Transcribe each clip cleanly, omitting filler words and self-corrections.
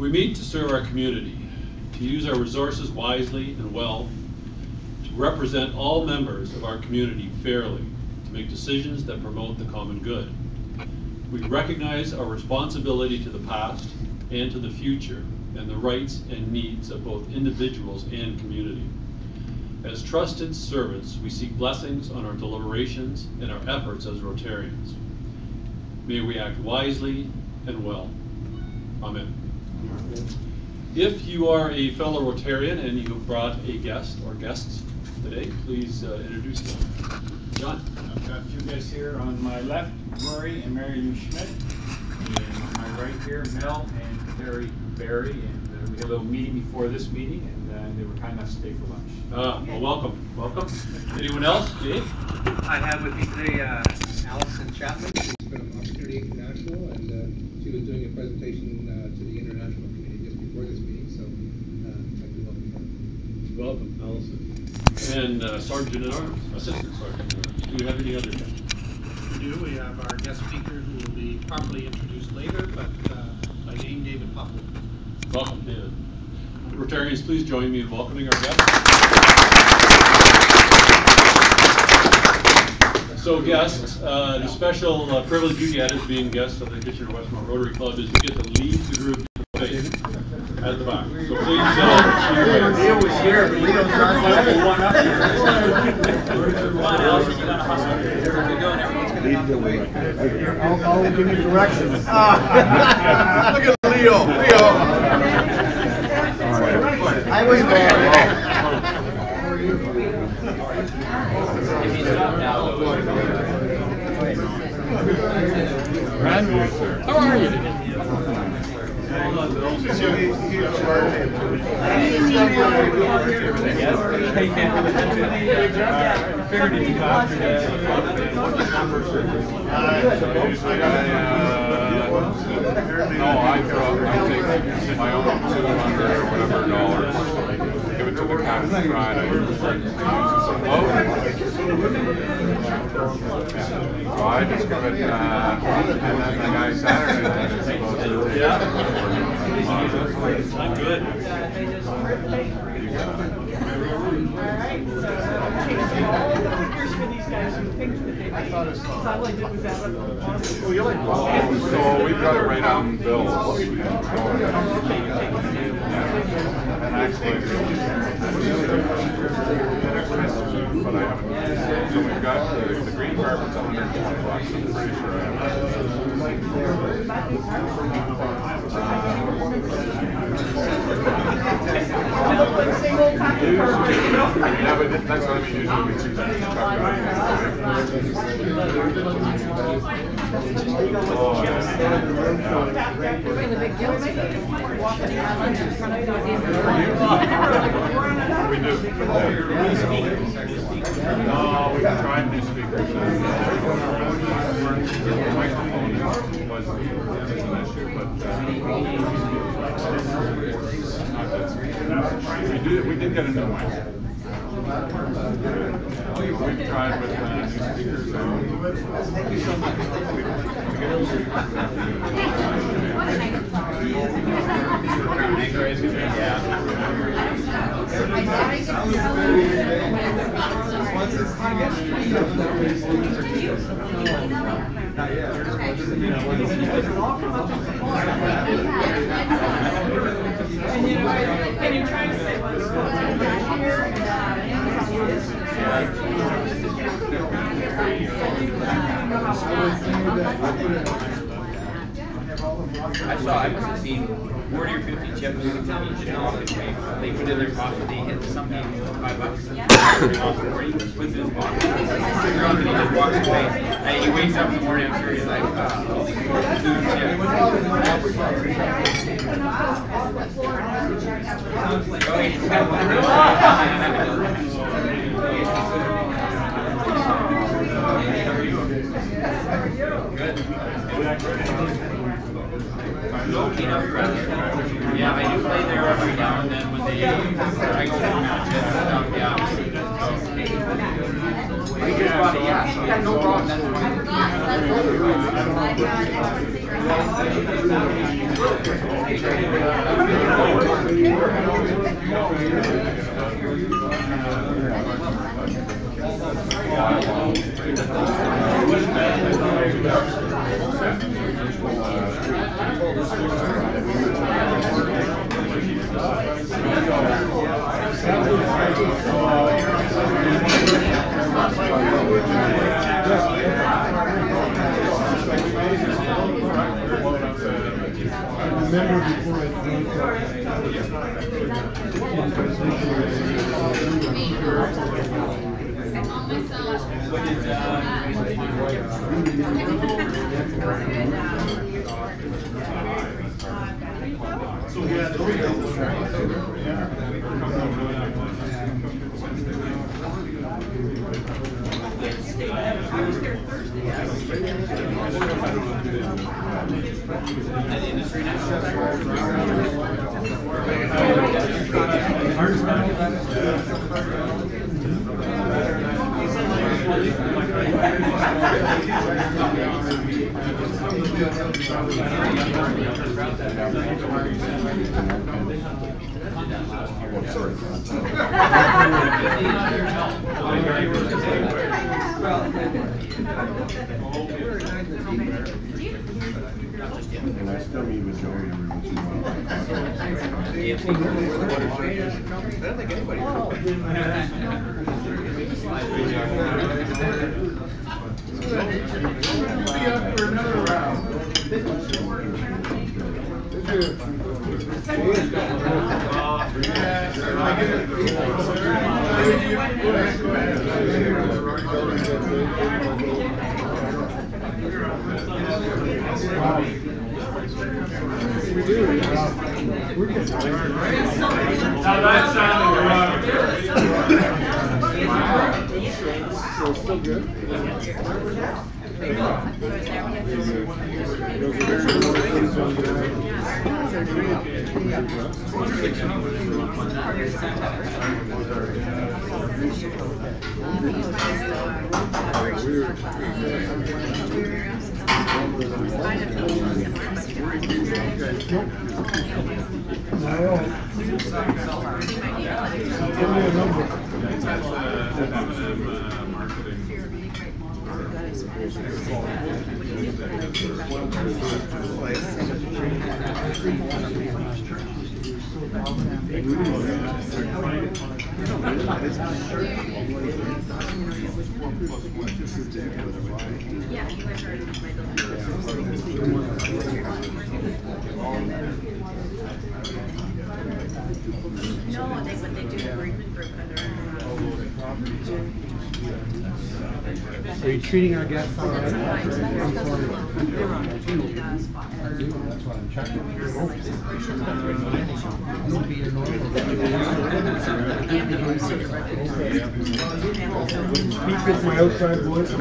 We meet to serve our community, to use our resources wisely and well, to represent all members of our community fairly, to make decisions that promote the common good. We recognize our responsibility to the past and to the future, and the rights and needs of both individuals and community. As trusted servants, we seek blessings on our deliberations and our efforts as Rotarians. May we act wisely and well. Amen. If you are a fellow Rotarian and you have brought a guest or guests today, please introduce them. John? I've got a few guys here. On my left, Rory and Mary Lou Schmidt. And on my right here, Mel and Terry Barry. And we had a little meeting before this meeting, and they were kind enough to stay for lunch. Well, welcome. Welcome. Anyone else? Dave? I have with me today Allison Chapman. She's from Opportunity International, and she was doing a presentation to the international community just before this meeting, so I'd like to welcome her. Welcome, Allison. And Sergeant at Arms, Assistant Sergeant at Arms. Do we have any other guests? We do. We have our guest speaker who will be properly introduced later, but by name, David Popowitch. Welcome, David. Rotarians, please join me in welcoming our guests. So guests, the special privilege you get as being guests of the Kitchener-Westmount Rotary Club is you get to lead the group to debate at the back. So please, Neil was here, but we don't try to one up here. I'll give you directions. Look at Leo. I was there. how are you today? No, I take my own $200 or whatever dollars, give it to the Captain Friday. So I just give it, and then the guy Saturday night is supposed to. I'm good. So we've got it right on bills. And actually, but I haven't. So we've got the green carpet's $120. I'm pretty sure I have. Yeah, but that's what I mean. Usually we choose we do. No, we've tried new speakers. Microphone was an issue, but we did get a new mic. We've tried with new speakers. Can you try to say what's going on back here? I must have seen 40 or 50 chips each in the office. They put in their pocket, they hit some people $5. Puts in his pocket. And he just walks away. And he wakes up in the morning, I'm sure he's like, holy food Yeah, I do play there every now and then when they I go to matches and stuff, yeah. Yeah, no problem. That's And I still meet with Joey every once in a while. I don't think anybody. Be up for another round. We do. We're just Now that's sounding so still good. Yeah, you guys are no, they do the bereavement group Are you treating our guests all right? That's what I'm checking. Speak with my outside voice.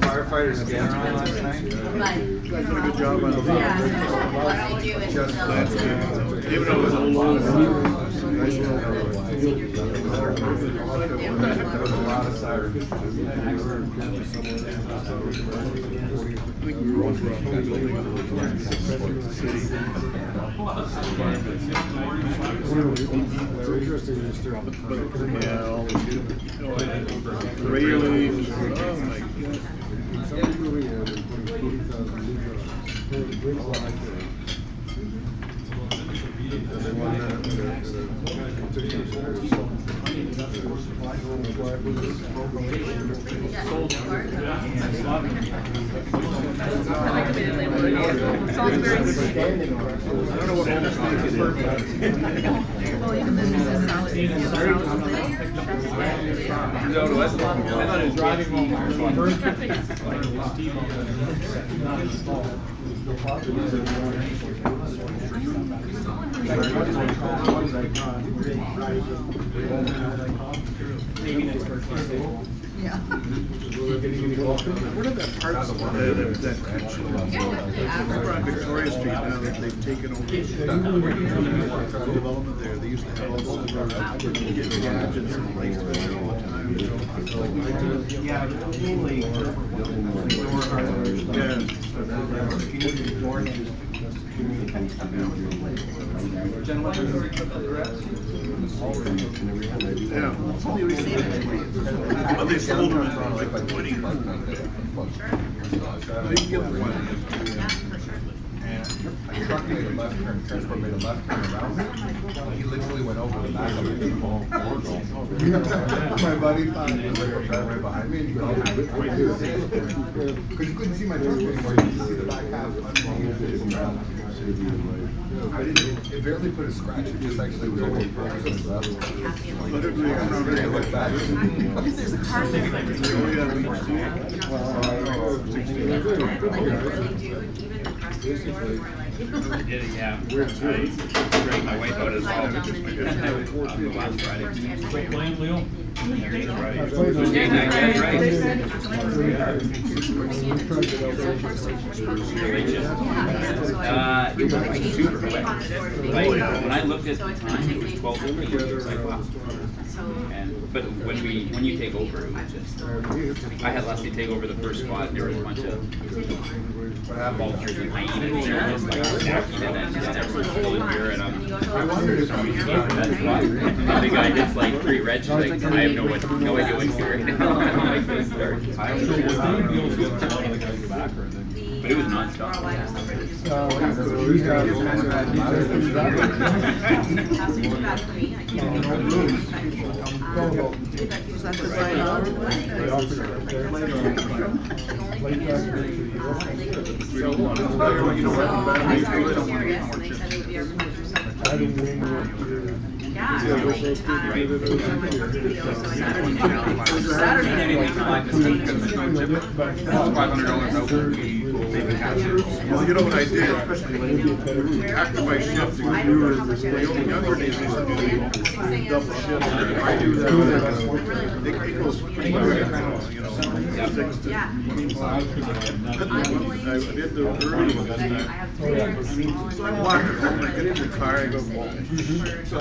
Firefighters again last night. You guys did a good job on the What I do is even though it was a long there was a lot of sirens. Really? Oh my God. Yeah. What are the parts of that remember on Victoria Street now that they've taken over development there? They used to have all those gadgets and lights there all the time. Yeah, mainly. Yeah. But they sold them for like 20. You can get one. And a truck made a left turn, transport made a left turn around. He literally went over the back of it. My buddy thought he was like right behind me. Because you couldn't see my truck anymore. You could see the back half underneath it. It barely put a scratch. It just actually was over. Literally, I don't really look back. Yeah, break my wife out as well. On the last Friday. Quit playing, Leo? It was like super quick. Like when I looked at the time, it was 12:30. It was like wow. But when you take over, it was just. I had Leslie take over the first spot. There was a bunch of vultures and hyenas there, just like stacking, and then everyone's still in here, and I wondered if the guy that's like pre-reg, like I have no idea what he's doing right now. I'm like this start. But it was non-stop. Well, you know what I did? After my shift, the only younger days used to do double shift. I do that. It goes pretty quick, you know. 6 to 25. I did the early one this time. So I walk home, I get in the car, I go, so I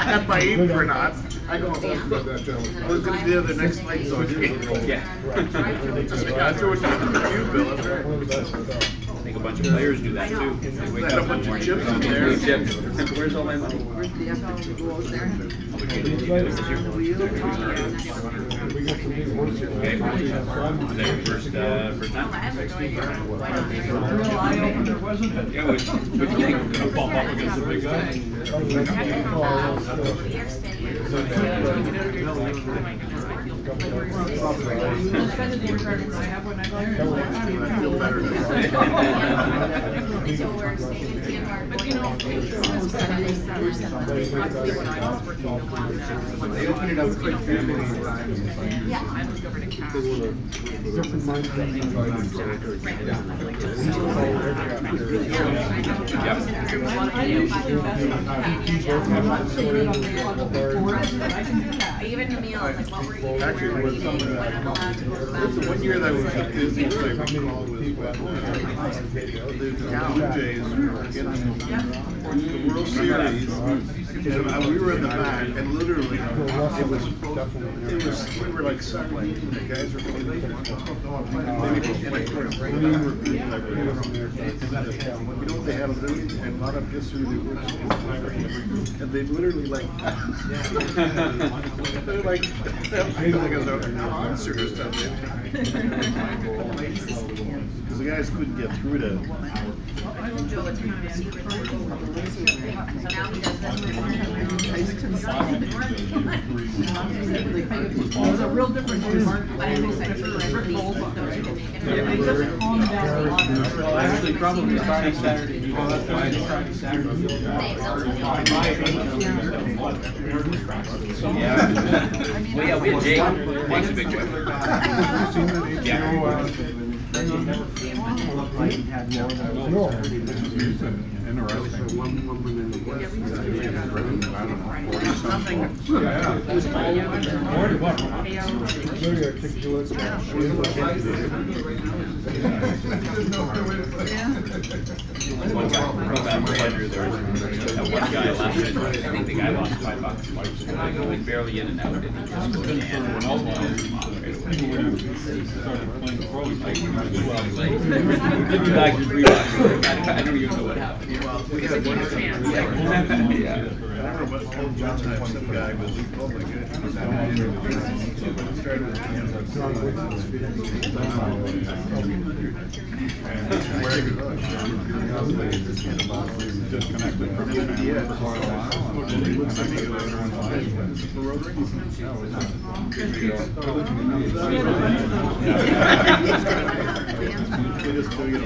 got my apron on. I go, I was going to do the next flight, so I did. Yeah. I threw it down to the queue, Bill. I think a bunch of players do that too. They wake up in the morning. Chips in there. Chips. Where's all my money? Okay. First time? Yeah, what do you think? Bump up against the big guy? They opened it up quick family times. Even the meals, like what were you Actually, it was some of that. One year that was busy, I recall, was when the Blue Jays were in the World Series, and we were in the back, and literally, we were like sardines, and the guys were playing. You know, they had literally a lot of just through the world, and they literally like, they're like a concert or something. Because the guys couldn't get through to. There's a real difference in it doesn't calm down a lot. Actually, probably Friday, Saturday. Yeah. Well, yeah, we had Jake. Jake's a big boy. Yeah. Looked like he had more than Interesting. One woman in the West. Very articulate. One guy, Andrew, there was that one guy last night, I think the guy lost $5. Like barely in and out, and he just goes in. Give me back your $3. I don't even know what happened. We had one chance. Yeah. I don't know what Johnson had some guy was public. Disconnected from his family for a while, and then he for Rotary.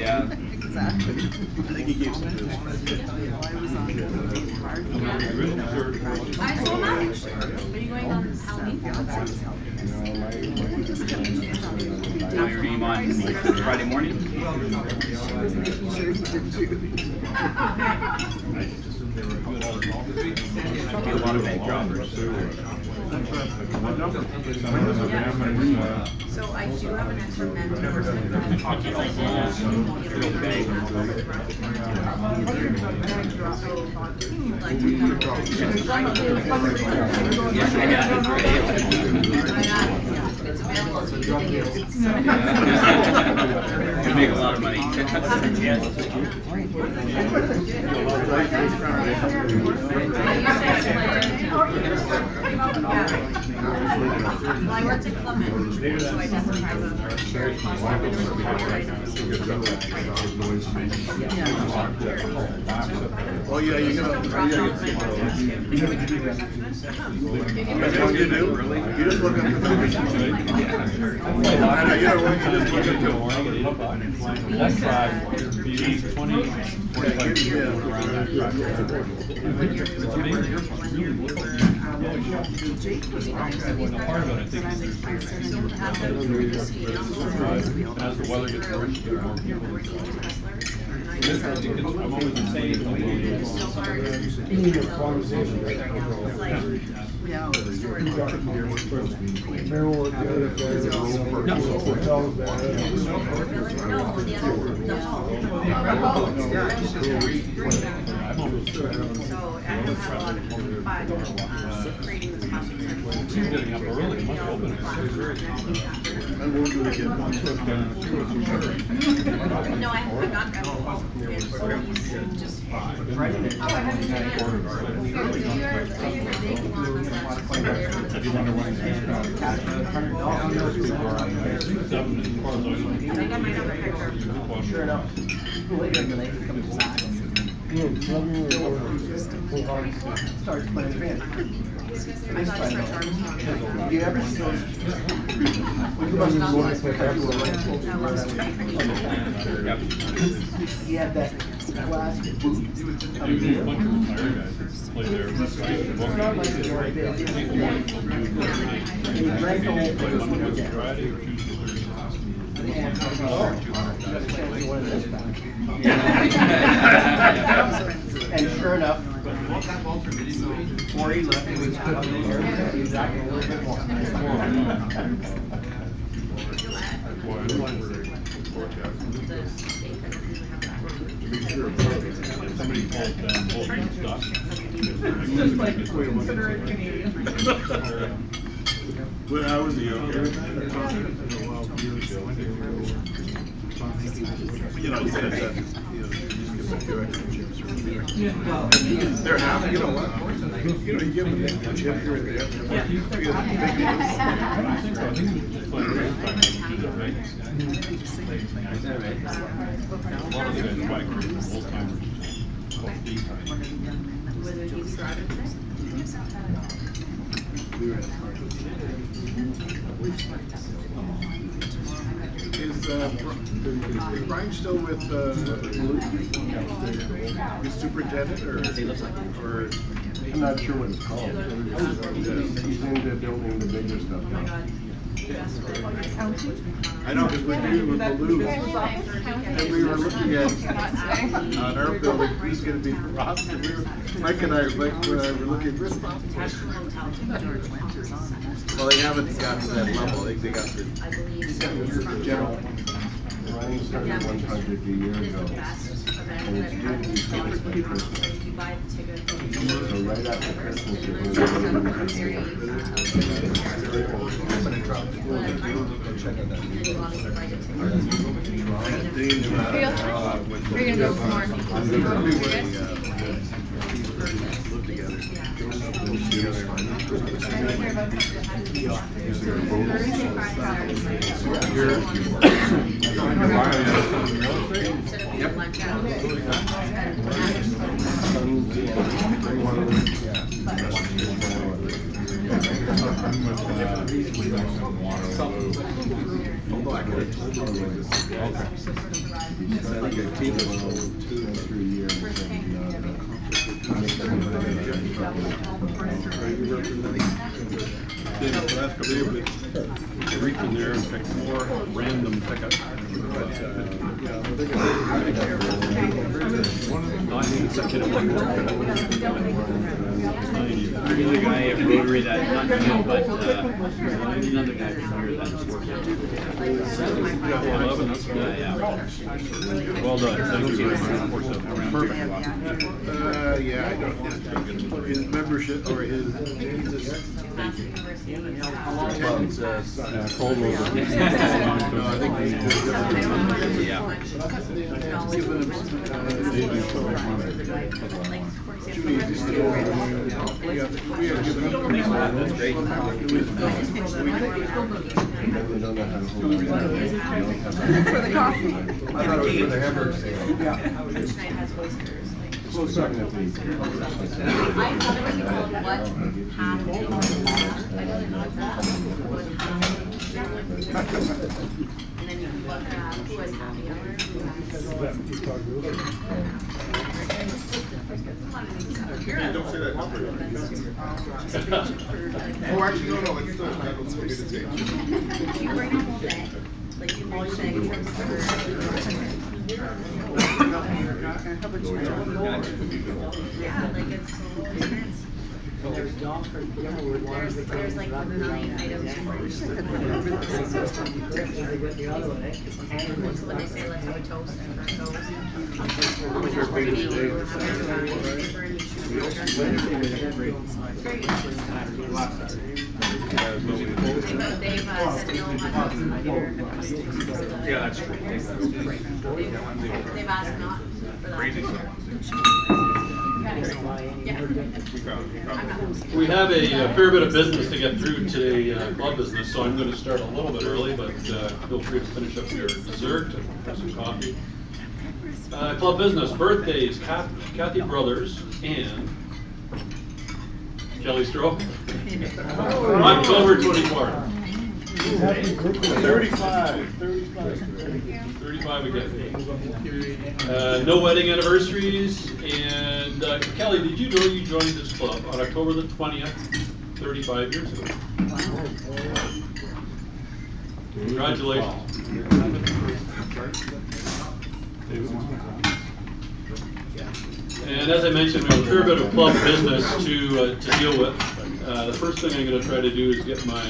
Yeah. I think he gave some news. Are you going on Halloween? Now your name on Friday morning? Be a lot of bank robbers. So I do have an extra mentor. It's available to you. You make a lot of money. Well, I worked at Club Med, so I identify with Oh, yeah, you're gonna. You know what you do? You just look up the numbers. You just look up Part of it, I think, is as the weather gets worse, you get more people. I'm always saying getting up early, much open. I won't do it again. No, I'm not. Just. Oh, I haven't done If you wonder why he's I think I might have a picture. Sure enough. Starts playing band. I thought it started You ever see those? He had that glass boot. A bunch of retired guys that play there. It's not like it's right there. He drank the whole place when he was down. Friday or Tuesday, Thursday. And sure enough, before he left, he was out there, he was acting a little bit more. Somebody called down Bolton stuff. Just like consider it Canadian. When I was a young kid. You know, you said that, you just give them a few extra chips or something. They're happy, you know what? You know, you give them a chip here and there. A lot of the guys bikers, old timers, called D-type. Whether he's driving today? Is Brian still with his superintendent or? I'm not sure what it's called. He's into building the bigger stuff now. I know, because we're dealing with Baloo, and we were looking at, on our building, who's gonna be Ross, and we were, Mike and I were looking, where's Ross? Well, they haven't got to that level, they got the general. Ryan started 100 a year ago. And it's due to be finished by Christmas. So right after Christmas, it was going to check on that. We're gonna go for more. Live together. Reach in there and pick more random pickup. Not consecutive. There's a guy at Rotary that, not you, but another guy from here that's working. Well done. Thank you very much. Perfect. Yeah, I don't, his membership or his Caldwell. No, I think he's For the coffee. I thought it was for the hamburger sale. Tonight has oysters. Well, certainly if we- I thought it was called what happened. I don't know what that was happening. And then you who was happy hour? don't say that number. Oh, actually, no, it's still, that's what we did say. You bring a whole day, like you all say. Yeah, like it's so expensive. There's like 9 items. So when they say let's have a toast for a toast. Yeah, that's true. They've asked not for that. We have a fair bit of business to get through today, club business, so I'm going to start a little bit early, but feel free to finish up your dessert and have some coffee. Club business, birthdays, Kathy Brothers and Kelly Stroke. October 24th. 35 again. No wedding anniversaries, and Kelly, did you know you joined this club on October the 20th, 35 years ago? Congratulations. And as I mentioned, we have a fair bit of club business to deal with. The first thing I'm going to try to do is get my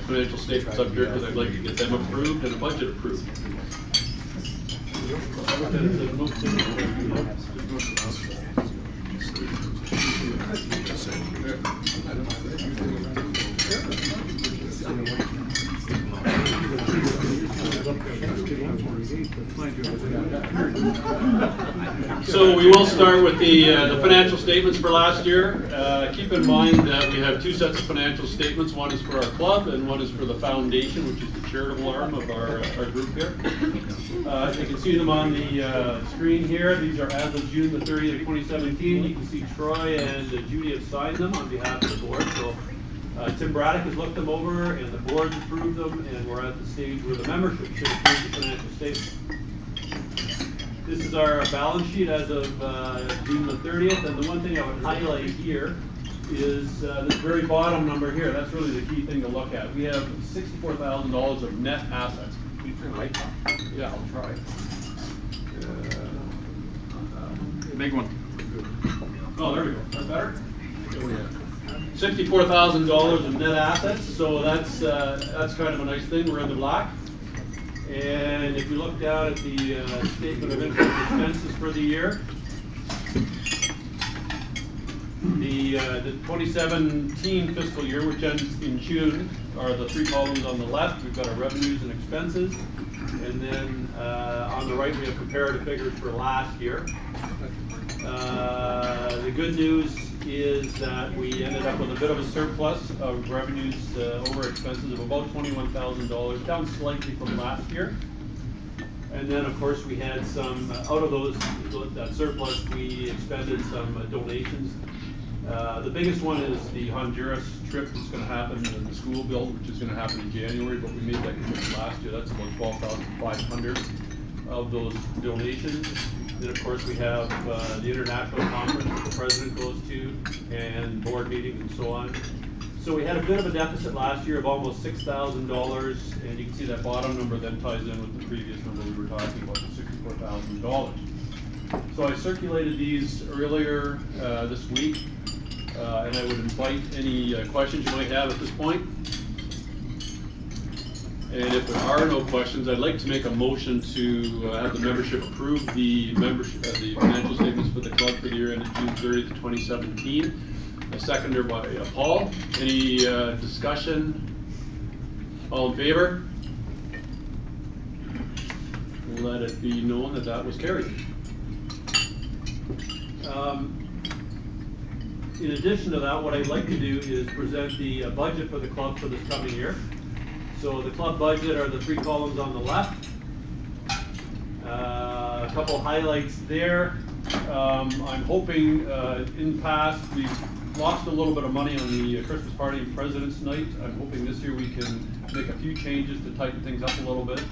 financial statements up here because I'd like to get them approved and a budget approved. So we will start with the financial statements for last year. Keep in mind that we have two sets of financial statements. One is for our club and one is for the foundation, which is the charitable arm of our group here. You can see them on the screen here. These are as of June the 30th of 2017. You can see Troy and Judy have signed them on behalf of the board. So Tim Braddock has looked them over and the board's approved them, and we're at the stage where the membership should approve the financial statement. This is our balance sheet as of June the 30th, and the one thing I would highlight here is this very bottom number here. That's really the key thing to look at. We have $64,000 of net assets. Can you turn the light on? Yeah, I'll try. Big one. Oh, there we go. That's better? $64,000 of net assets, so that's kind of a nice thing. We're in the black. And if we look down at the statement of income and expenses for the year, the 2017 fiscal year, which ends in June, are the three columns on the left. We've got our revenues and expenses. And then on the right, we have comparative figures for last year. The good news is that we ended up with a bit of a surplus of revenues over expenses of about $21,000, down slightly from last year. And then, of course, we had some, out of that surplus, we expended some donations. The biggest one is the Honduras trip that's going to happen in the school build, which is going to happen in January, but we made that commitment last year. That's about $12,500 of those donations. Then, of course, we have the international conference that the president goes to, and board meetings and so on. So we had a bit of a deficit last year of almost $6,000, and you can see that bottom number then ties in with the previous number we were talking about, the $64,000. So I circulated these earlier this week, and I would invite any questions you might have at this point. And if there are no questions, I'd like to make a motion to have the membership approve the financial statements for the club for the year ended June 30th, 2017. A seconder by Paul. Any discussion? All in favor? Let it be known that that was carried. In addition to that, what I'd like to do is present the budget for the club for this coming year. So the club budget are the three columns on the left. A couple highlights there. I'm hoping in the past we've lost a little bit of money on the Christmas party and President's Night. I'm hoping this year we can make a few changes to tighten things up a little bit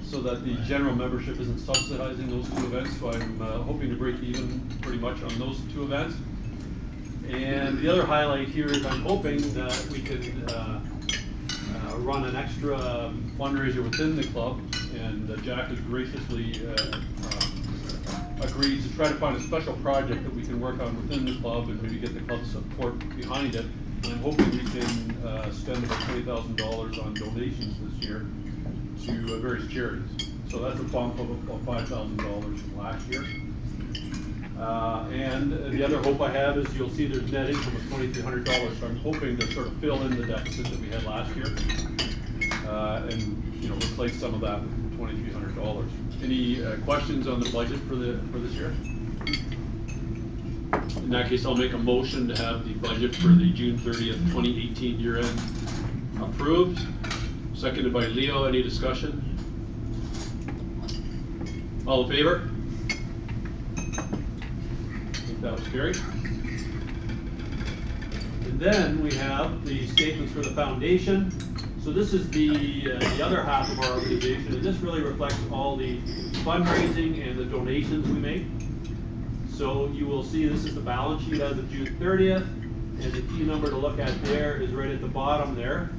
so that the general membership isn't subsidizing those two events. So I'm hoping to break even pretty much on those two events. And the other highlight here is I'm hoping that we can run an extra fundraiser within the club, and Jack has graciously agreed to try to find a special project that we can work on within the club and maybe get the club support behind it. And I'm hoping we can spend about $20,000 on donations this year to various charities. So that's a bump of about $5,000 from last year. And the other hope I have is you'll see there's net income of $2,300, so I'm hoping to sort of fill in the deficit that we had last year and replace some of that with $2,300. Any questions on the budget for this year? In that case, I'll make a motion to have the budget for the June 30th, 2018 year end approved. Seconded by Leo. Any discussion? All in favor? That was carried. And then we have the statements for the foundation. So this is the other half of our organization, and this really reflects all the fundraising and the donations we make. So you will see this is the balance sheet as of June 30th, and the key number to look at there is right at the bottom there,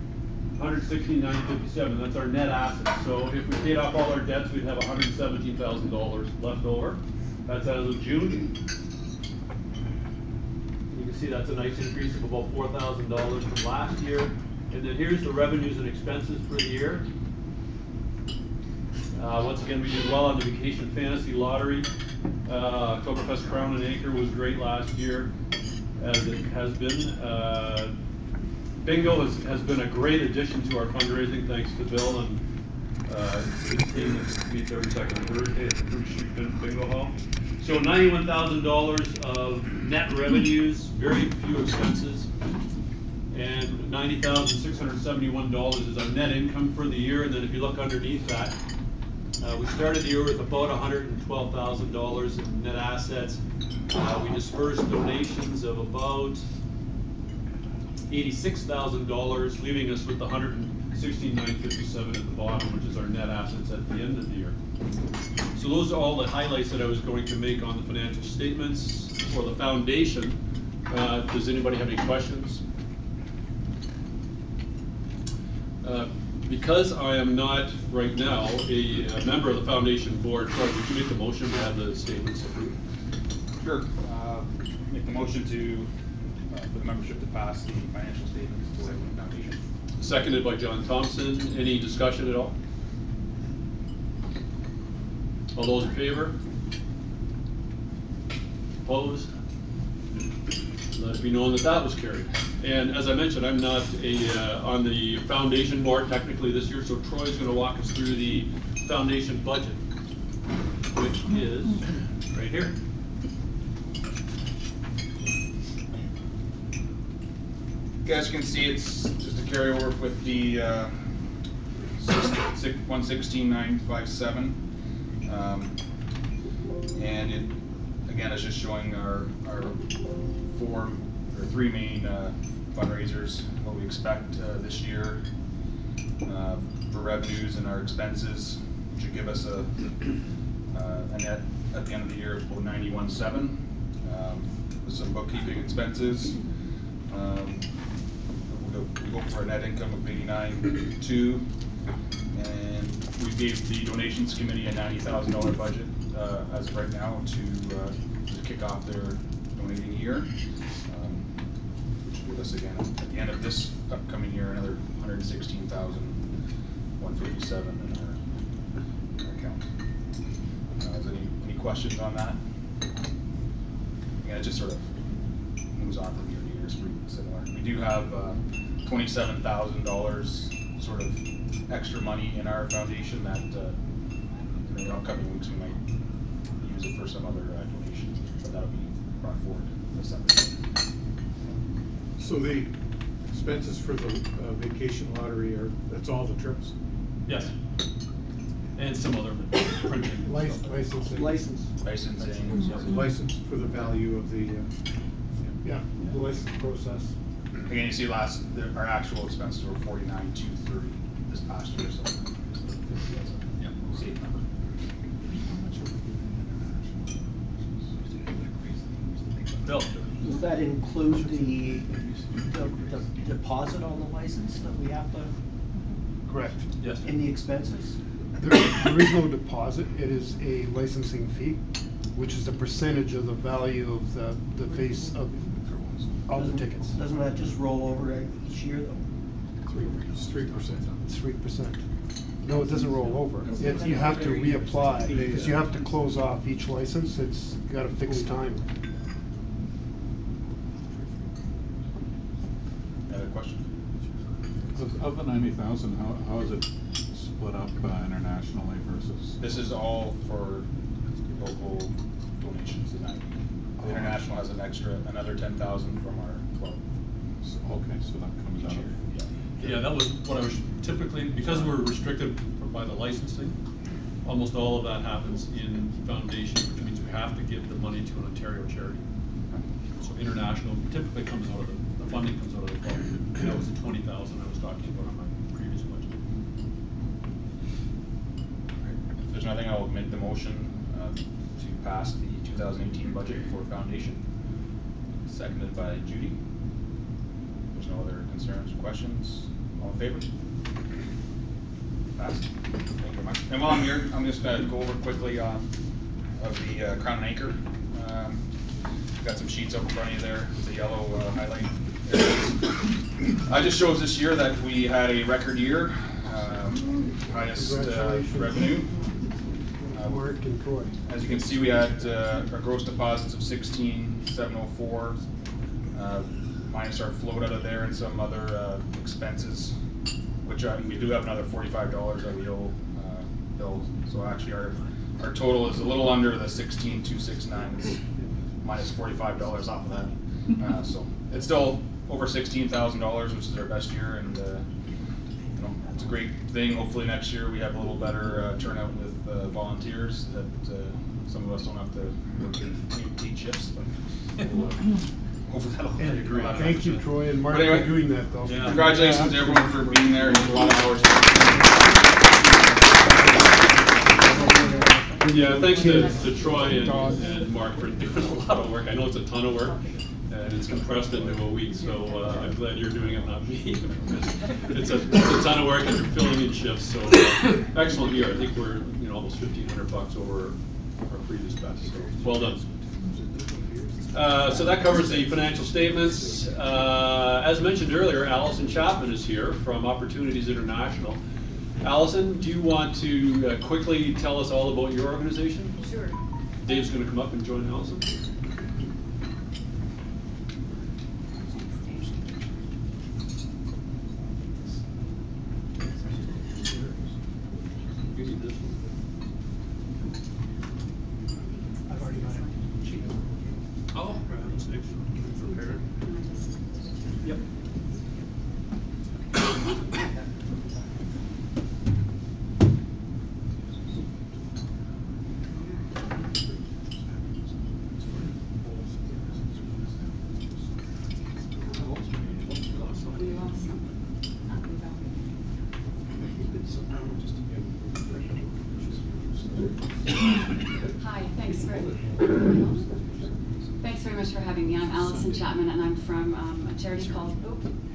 $116,957. That's our net assets. So if we paid off all our debts, we'd have $117,000 left over. That's as of June. You can see that's a nice increase of about $4,000 from last year. And then here's the revenues and expenses for the year. Once again, we did well on the Vacation Fantasy Lottery. Oktoberfest Crown and Anchor was great last year, as it has been. Bingo has been a great addition to our fundraising, thanks to Bill and his team that meets every second Thursday at the Cruise Street Bingo Hall. So $91,000 of net revenues, very few expenses, and $90,671 is our net income for the year. And then if you look underneath that, we started the year with about $112,000 in net assets. We dispersed donations of about $86,000, leaving us with the $116,957 at the bottom, which is our net assets at the end of the year. So those are all the highlights that I was going to make on the financial statements for the foundation. Does anybody have any questions? Because I am not right now a member of the foundation board, Troy, would you make the motion to have the statements approved? Sure. Make the motion to for the membership to pass the financial statements for the foundation. Seconded by John Thompson. Any discussion at all? All those in favor? Opposed? Let it be known that that was carried. And as I mentioned, I'm not on the foundation board technically this year, so Troy's going to walk us through the foundation budget, which is right here. As you can see, it's just a carryover with the 116,957, and it again is just showing our three main fundraisers, what we expect this year for revenues and our expenses, which should give us a net at the end of the year of about 91.7, with some bookkeeping expenses. We'll go for a net income of 89.2, and we gave the donations committee a $90,000 budget as of right now to kick off their donating year, which will give us again at the end of this upcoming year another $116,157 in our account. Is any questions on that? Yeah, it just sort of moves on from year to year. It's pretty similar. We do have $27,000 sort of extra money in our foundation that in the upcoming weeks we might use it for some other donations, but that'll be brought forward this summer. So the expenses for the vacation lottery that's all the trips? Yes. And some other printing. Licensing. License for the value of the, the license process. Again, you see our actual expenses were $49,230 this past year, so yeah, safe number. Bill. Does that include the deposit on the license that we have to? Correct. Yes. In the expenses? There is no deposit. It is a licensing fee, which is a percentage of the value of the face of all the tickets. Doesn't that just roll over each year though? 3%. It's 3%. No, it doesn't roll over. You have to reapply because you have to close off each license. It's got a fixed time. Other question? Of the 90,000, how is it split up internationally versus? This is all for local donations tonight. The international has another 10,000 from our club. Okay, so that comes out. Yeah, that was what I was typically, because we're restricted by the licensing, almost all of that happens in foundation, which means we have to give the money to an Ontario charity. So international typically comes out of the funding comes out of the club. That was the 20,000 I was talking about on my previous budget. If there's nothing, I'll make the motion to pass the 2018 budget for foundation. Seconded by Judy. There's no other concerns or questions. All in favor? Passed. Thank you very much. And while I'm here, I'm just going to go over quickly of the Crown and Anchor. Got some sheets up in front of you there with the yellow highlight. Just shows this year that we had a record year, highest revenue. As you can see, we had our gross deposits of 16,704, minus our float out of there and some other expenses, which we do have another $45 that we owe Bill. So actually, our total is a little under the 16,269. It's minus $45 off of that. So it's still over $16,000, which is our best year, and it's a great thing. Hopefully next year we have a little better turnout with volunteers, that some of us don't have to work 8 shifts, but hopefully that'll be great. Thank you, Troy and Mark, anyway, for doing that though. Yeah. Congratulations to everyone for being there. A lot of hours. Yeah, thanks to Troy and Mark for doing a lot of work. I know it's a ton of work, and it's compressed into a week, so I'm glad you're doing it, not me. It's a ton of work, and you're filling in shifts, so excellent year. I think we're almost $1,500 over our previous best, so well done. So that covers the financial statements. As mentioned earlier, Allison Chapman is here from Opportunities International. Allison, do you want to quickly tell us all about your organization? Sure. Dave's going to come up and join Allison. I've already got it. Oh, that's next. Prepared. Yep. Hi, thanks very much for having me. I'm Allison Chapman, and I'm from a charity called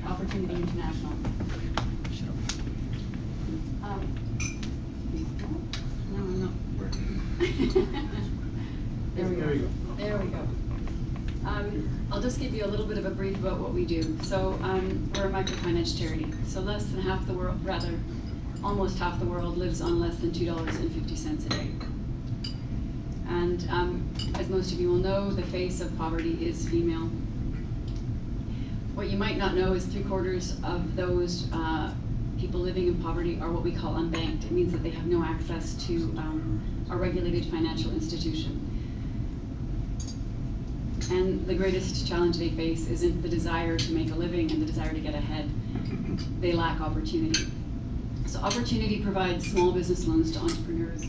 Opportunity International. No, I'm not working. There we go. There we go. I'll just give you a little bit of a brief about what we do. So we're a microfinance charity. So less than half the world, rather, almost half the world lives on less than $2.50 a day. And as most of you will know, the face of poverty is female. What you might not know is 3/4 of those people living in poverty are what we call unbanked. It means that they have no access to a regulated financial institution. And the greatest challenge they face isn't the desire to make a living and the desire to get ahead. They lack opportunity. So Opportunity provides small business loans to entrepreneurs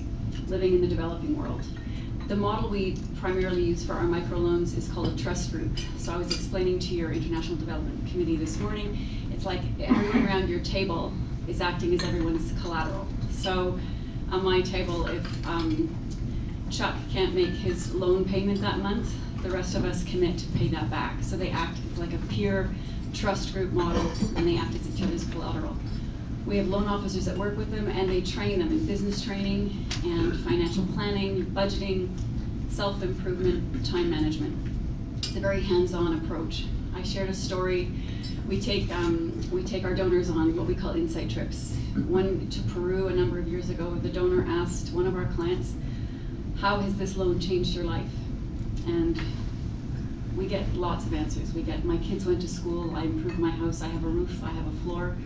living in the developing world. The model we primarily use for our microloans is called a trust group. So I was explaining to your International Development Committee this morning, it's like everyone around your table is acting as everyone's collateral. So on my table, if Chuck can't make his loan payment that month, the rest of us commit to pay that back. So they act like a pure trust group model, and they act as each other's collateral. We have loan officers that work with them, and they train them in business training and financial planning, budgeting, self-improvement, time management. It's a very hands-on approach. I shared a story. We take our donors on what we call insight trips. One to Peru a number of years ago, the donor asked one of our clients, "How has this loan changed your life?" And we get lots of answers. We get, "My kids went to school, I improved my house, I have a roof, I have a floor."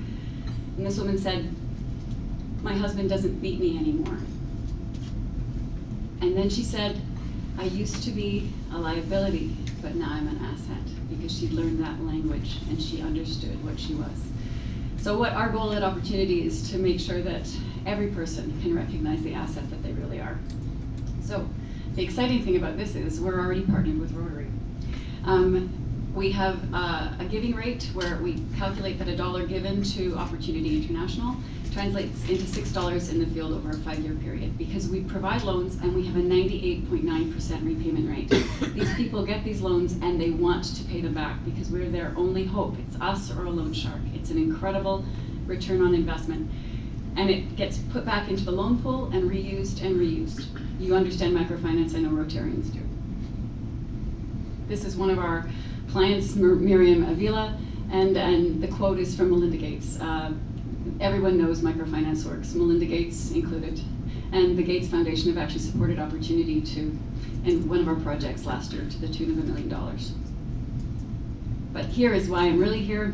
And this woman said, "My husband doesn't beat me anymore." And then she said, "I used to be a liability, but now I'm an asset," because she learned that language and she understood what she was. So what our goal at Opportunity is to make sure that every person can recognize the asset that they really are. So the exciting thing about this is we're already partnered with Rotary. We have a giving rate where we calculate that $1 given to Opportunity International translates into $6 in the field over a 5-year period, because we provide loans and we have a 98.9% repayment rate. These people get these loans and they want to pay them back because we're their only hope. It's us or a loan shark. It's an incredible return on investment. And it gets put back into the loan pool and reused and reused. You understand microfinance, I know Rotarians do. This is one of our clients, Miriam Avila, and the quote is from Melinda Gates. Everyone knows microfinance works, Melinda Gates included. And the Gates Foundation have actually supported Opportunity in one of our projects last year to the tune of $1 million. But here is why I'm really here,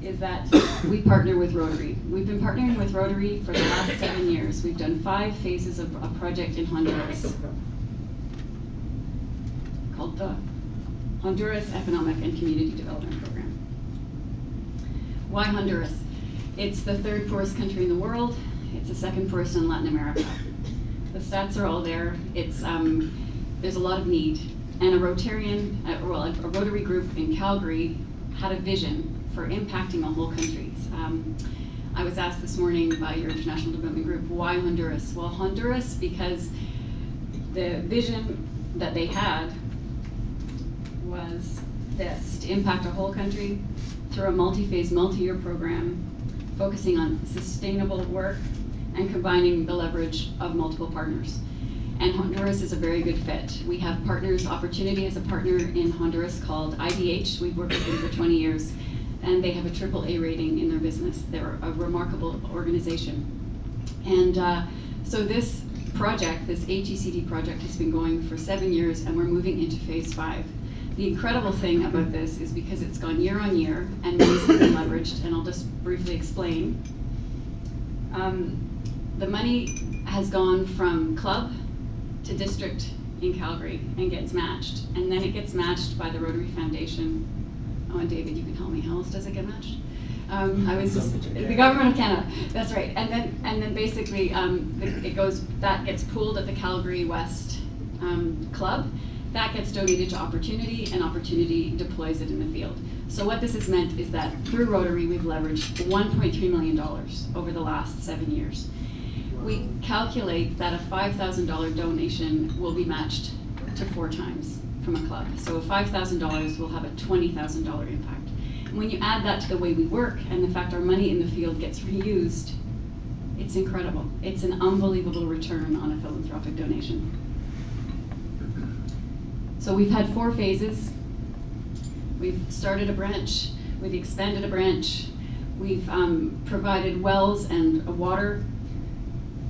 is that we partner with Rotary. We've been partnering with Rotary for the last 7 years. We've done 5 phases of a project in Honduras called the Honduras Economic and Community Development Program. Why Honduras? It's the 3rd poorest country in the world. It's the 2nd poorest in Latin America. The stats are all there. There's a lot of need. And a Rotary group in Calgary had a vision for impacting a whole country. I was asked this morning by your International Development Group, why Honduras? Well, Honduras, because the vision that they had was this to impact our whole country through a multi-phase, multi-year program focusing on sustainable work and combining the leverage of multiple partners. And Honduras is a very good fit. We have partners, Opportunity is a partner in Honduras called IDH. We've worked with them for 20 years, and they have a AAA rating in their business. They're a remarkable organization. And so this project, this HECD project, has been going for 7 years, and we're moving into phase 5. The incredible thing about this is because it's gone year on year, and money's been leveraged, and I'll just briefly explain. The money has gone from club to district in Calgary and gets matched, and then it gets matched by the Rotary Foundation. Oh, and David, you can help me. How else does it get matched? I was just the government of Canada. That's right. And then basically that gets pooled at the Calgary West Club. That gets donated to Opportunity, and Opportunity deploys it in the field. So what this has meant is that through Rotary, we've leveraged $1.3 million over the last 7 years. We calculate that a $5,000 donation will be matched to 4 times from a club. So $5,000 will have a $20,000 impact. And when you add that to the way we work and the fact our money in the field gets reused, it's incredible. It's an unbelievable return on a philanthropic donation. So we've had 4 phases. We've started a branch, we've expanded a branch, we've provided wells and water.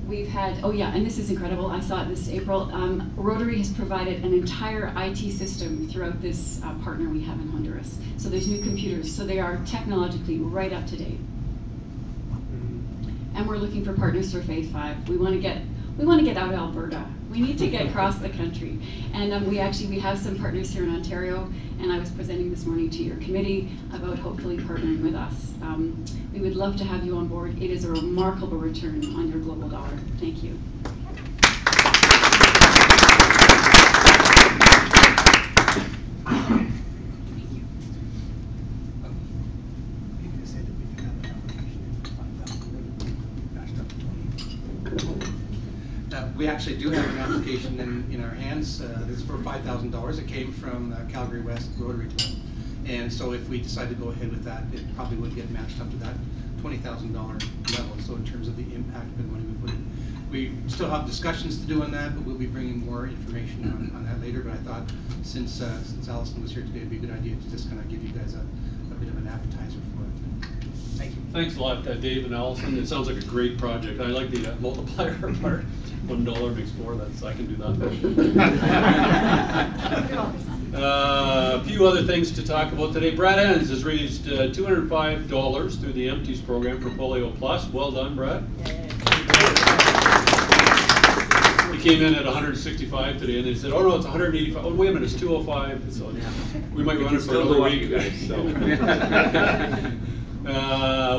We've had, oh yeah, and this is incredible, I saw it this April, Rotary has provided an entire IT system throughout this partner we have in Honduras. So there's new computers, so they are technologically right up to date. And we're looking for partners for phase 5. We want to get out of Alberta. We need to get across the country. And we have some partners here in Ontario, and I was presenting this morning to your committee about hopefully partnering with us. We would love to have you on board. It is a remarkable return on your global dollar. Thank you. We actually do have an application in our hands. This is for $5,000. It came from Calgary West Rotary Club. And so if we decide to go ahead with that, it probably would get matched up to that $20,000 level. So in terms of the impact of the money we put in. We still have discussions to do on that, but we'll be bringing more information on that later. But I thought since Allison was here today, it'd be a good idea to just kind of give you guys a bit of an appetizer for it. Thank you. Thanks a lot, Dave and Allison. It sounds like a great project. I like the multiplier part. $1 makes 4. I can do that. A few other things to talk about today. Brad Enns has raised $205 through the Empties program for Polio Plus. Well done, Brad. He came in at 165 today, and they said, "Oh no, it's 185." Oh wait a minute, it's 205. So we might run it for another week, guys. So.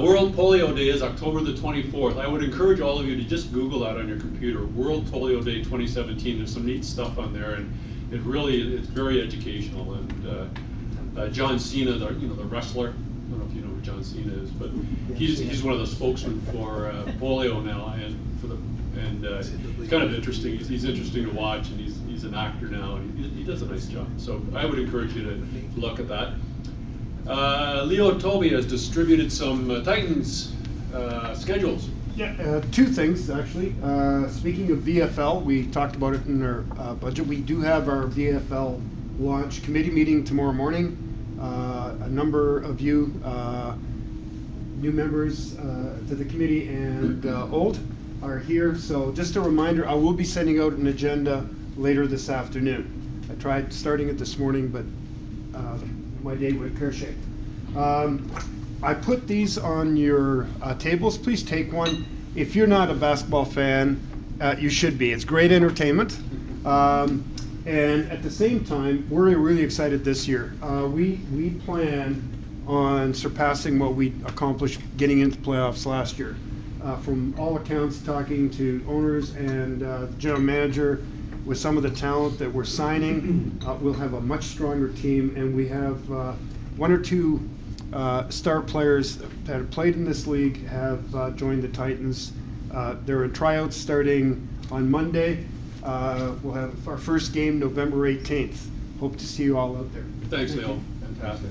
World Polio Day is October the 24th. I would encourage all of you to just Google that on your computer. World Polio Day 2017. There's some neat stuff on there, and it's very educational. And John Cena, the wrestler. I don't know if you know who John Cena is, but he's one of the spokesmen for polio now, and it's kind of interesting. He's interesting to watch, and he's an actor now, and he does a nice job. So I would encourage you to look at that. Leo Toby has distributed some Titans schedules. Yeah, 2 things actually. Speaking of VFL, we talked about it in our budget. We do have our VFL launch committee meeting tomorrow morning. A number of you, new members to the committee and old, are here. So just a reminder, I will be sending out an agenda later this afternoon. I tried starting it this morning, but my day went pear-shaped. I put these on your tables. Please take one. If you're not a basketball fan, you should be. It's great entertainment. And at the same time, we're really excited this year. We plan on surpassing what we accomplished getting into playoffs last year. From all accounts, talking to owners and the general manager, with some of the talent that we're signing, we'll have a much stronger team, and we have 1 or 2 star players that have played in this league have joined the Titans. There are tryouts starting on Monday. We'll have our first game November 18th. Hope to see you all out there. Thanks, Leo. pass it.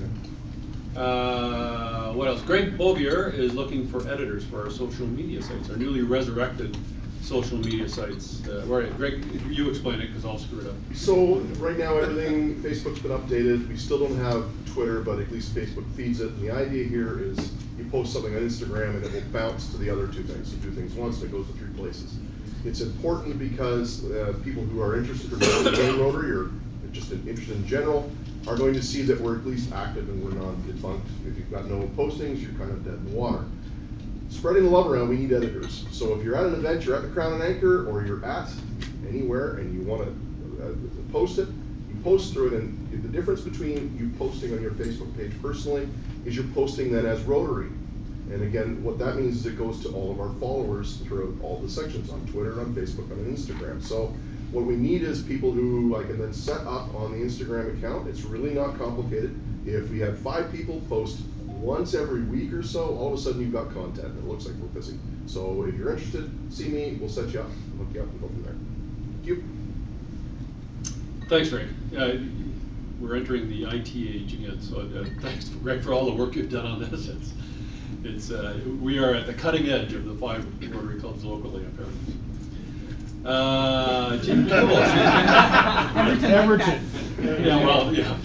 What else? Greg Bovier is looking for editors for our social media sites, our newly resurrected social media sites. Right, Greg, you explain it because I'll screw it up. So right now everything, Facebook's been updated. We still don't have Twitter, but at least Facebook feeds it. And the idea here is you post something on Instagram and it will bounce to the other two things. So do things once and it goes to 3 places. It's important because people who are interested in Rotary or just interested in general are going to see that we're at least active and we're not defunct. If you've got no postings, you're kind of dead in the water. Spreading the love around, we need editors. So if you're at an event, you're at the Crown and Anchor, or you're at anywhere and you want to post it, you post through it. And the difference between you posting on your Facebook page personally is you're posting that as Rotary. And again, what that means is it goes to all of our followers throughout all the sections on Twitter, on Facebook, on Instagram. So what we need is people who I can then set up on the Instagram account. It's really not complicated. If we have 5 people post once every week or so, all of a sudden you've got content and it looks like we're busy. So if you're interested, see me, we'll set you up, hook you up and go from there. Thank you. Thanks, Greg. We're entering the IT age again, so thanks, Greg, for all the work you've done on this. We are at the cutting edge of the 5 Rotary clubs locally, apparently. Jim Kibble. Everton. Yeah, well, yeah.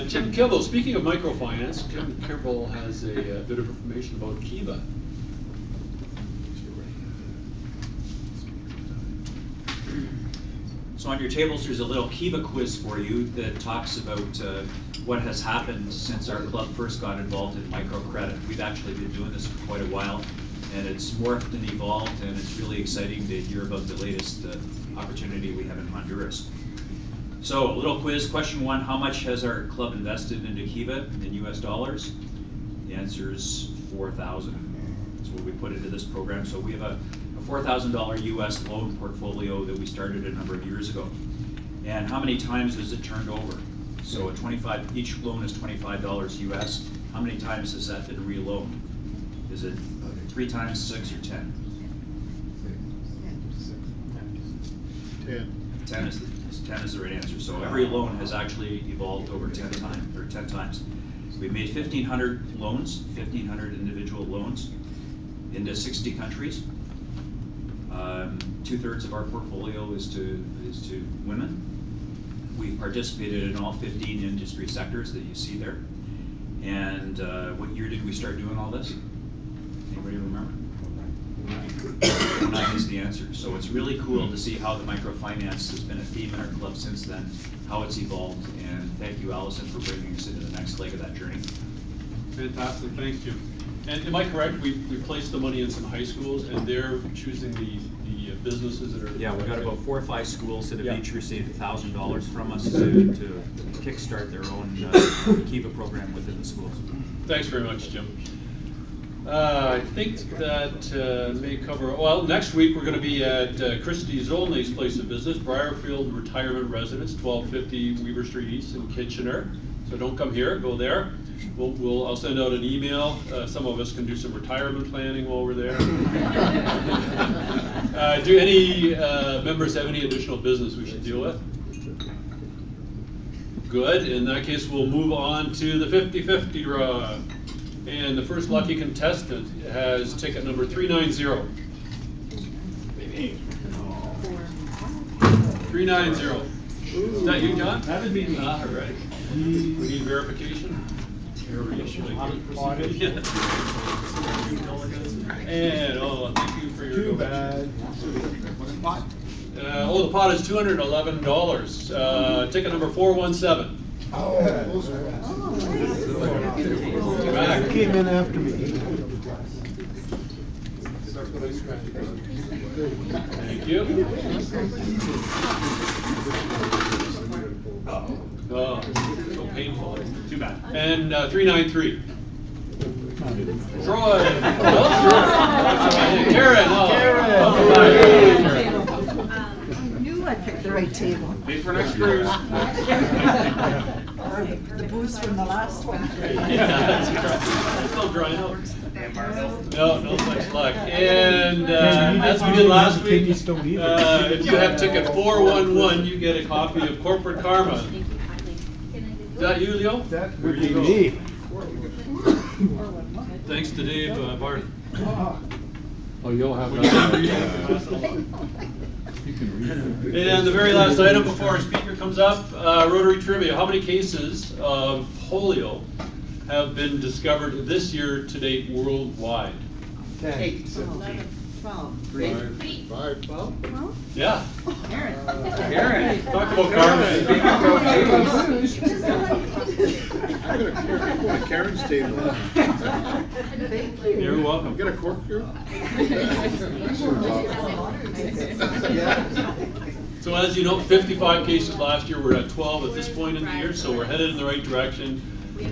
Jim Kibble, speaking of microfinance, Jim Kibble has a bit of information about Kiva. So on your tables, there's a little Kiva quiz for you that talks about what has happened since our club first got involved in microcredit. We've actually been doing this for quite a while, and it's morphed and evolved, and it's really exciting to hear about the latest opportunity we have in Honduras. So a little quiz, question 1, how much has our club invested into Kiva in US dollars? The answer is $4,000. That's what we put into this program. So we have a $4,000 US loan portfolio that we started a number of years ago. And how many times has it turned over? So each loan is $25 US. How many times has that been reloaned? Is it 3 times, 6, or 10? 10 is the right answer. So every loan has actually evolved over 10 times. We've made 1,500 loans, 1,500 individual loans into 60 countries. 2/3 of our portfolio is to women. We've participated in all 15 industry sectors that you see there. And what year did we start doing all this? Anybody remember? 09 is the answer. So it's really cool to see how the microfinance has been a theme in our club since then, how it's evolved, and thank you, Allison, for bringing us into the next leg of that journey. Fantastic, thank you. And am I correct, we placed the money in some high schools and they're choosing the businesses that are... Yeah, we've got about 4 or 5 schools that have each received $1,000 from us to kickstart their own Kiva program within the schools. Thanks very much, Jim. I think that may cover, well, next week we're going to be at Christy Zolney's place of business, Briarfield Retirement Residence, 1250 Weaver Street East in Kitchener. So don't come here, go there. I'll send out an email. Some of us can do some retirement planning while we're there. Do any members have any additional business we should deal with? Good. In that case, we'll move on to the 50-50 draw. And the first lucky contestant has ticket number 390. 390. Is that you, John? That would be me. All right. We need verification. And thank you for your Too bad. the pot is $211. Ticket number 417. You came in after me. Thank you. Oh, so painful. Too bad. And 393. Troy. Karen. I knew I picked the right table. Pay for next cruise. The booze from the last one. Yeah, that's right. It's still drying out. No such luck. And as we did last week, if you have ticket 411, you get a copy of Corporate Karma. Is that you, Leo? That There would you be go. me. Thanks to Dave Barth. Oh, you'll have Would that. you You can read it. And the very last item before our speaker comes up, Rotary Trivia. How many cases of polio have been discovered this year to date worldwide? 10. 8, 11, 12, 5, 12? Yeah. Karen. Talk about Carmen. I'm gonna put Karen's table. Thank you. You're welcome. Get a cork here? So as you know, 55 cases last year. We're at 12 at this point in the year, so we're headed in the right direction,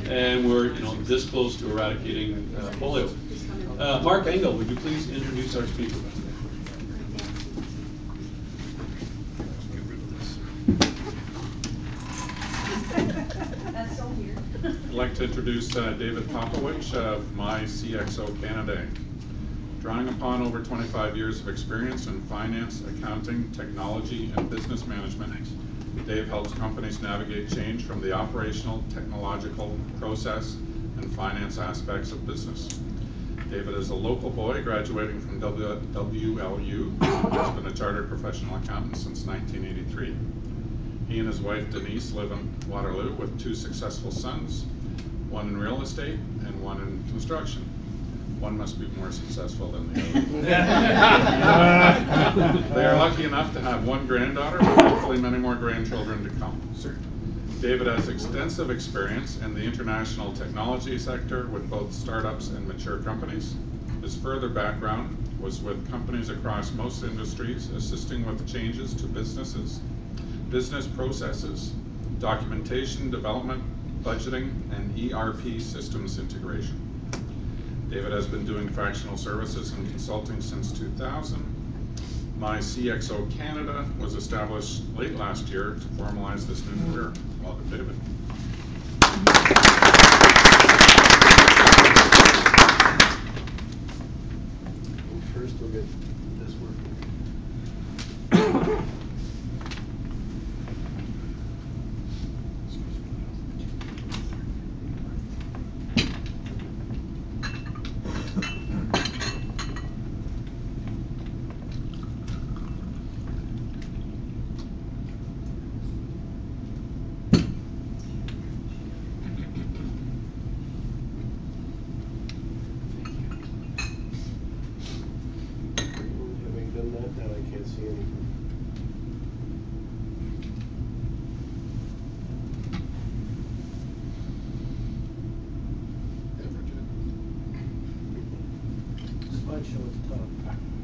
and we're this close to eradicating polio. Mark Engel, would you please introduce our speaker? That's so weird. I'd like to introduce David Popowitch of MyCXO Canada Inc. Drawing upon over 25 years of experience in finance, accounting, technology, and business management, Dave helps companies navigate change from the operational, technological, process, and finance aspects of business. David is a local boy graduating from WLU. Has been a chartered professional accountant since 1983. He and his wife Denise live in Waterloo with 2 successful sons, one in real estate and one in construction. One must be more successful than the other. They are lucky enough to have 1 granddaughter, but hopefully many more grandchildren to come. David has extensive experience in the international technology sector with both startups and mature companies. His further background was with companies across most industries, assisting with changes to businesses, business processes, documentation development, budgeting, and ERP systems integration. David has been doing fractional services and consulting since 2000. MyCXO Canada was established late last year to formalize this new career. Welcome, David. First, we'll get this working. Having done that, now I can't see anything. Slideshow at the top.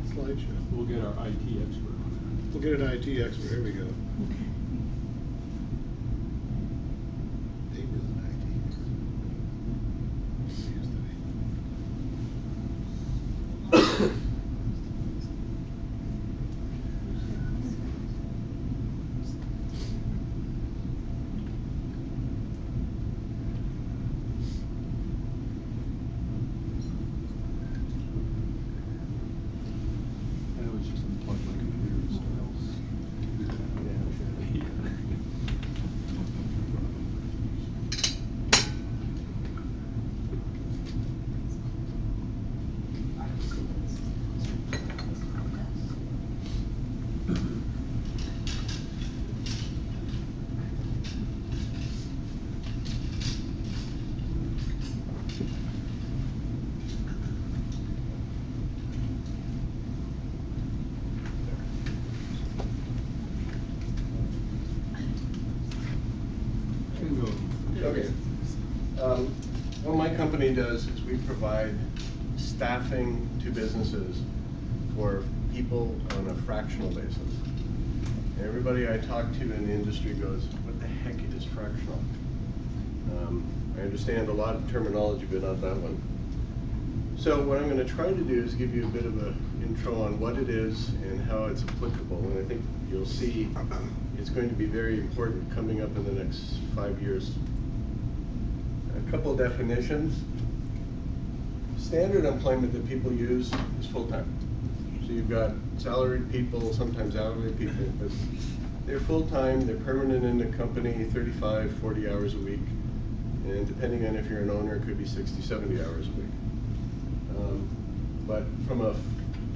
Slideshow. We'll get our IT expert on We'll get an IT expert. Here we go. Dave is an IT expert. He used to be. that. I was just unplugged my computer and something else. Okay. What my company does is we provide staffing to businesses for people on a fractional basis. And everybody I talk to in the industry goes, what the heck is fractional? I understand a lot of terminology, but not that one. So what I'm going to try to do is give you a bit of an intro on what it is and how it's applicable. And I think you'll see it's going to be very important coming up in the next 5 years. A couple of definitions. Standard employment that people use is full-time. So you've got salaried people, sometimes hourly people, but They're full-time, they're permanent in the company, 35, 40 hours a week. And depending on if you're an owner, it could be 60, 70 hours a week. But from a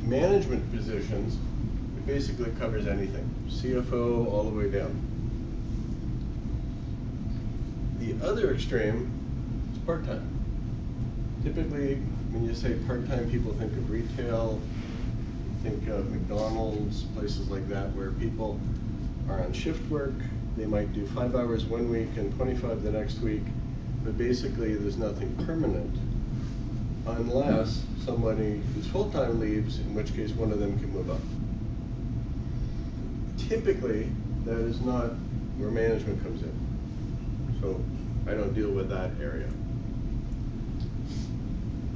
management positions, it basically covers anything. CFO all the way down. The other extreme is part-time. Typically, when you say part-time, people think of retail, think of McDonald's, places like that, where people are on shift work. They might do 5 hours one week and 25 the next week, but basically there's nothing permanent unless somebody who's full-time leaves, in which case one of them can move up. Typically, that is not where management comes in. So I don't deal with that area.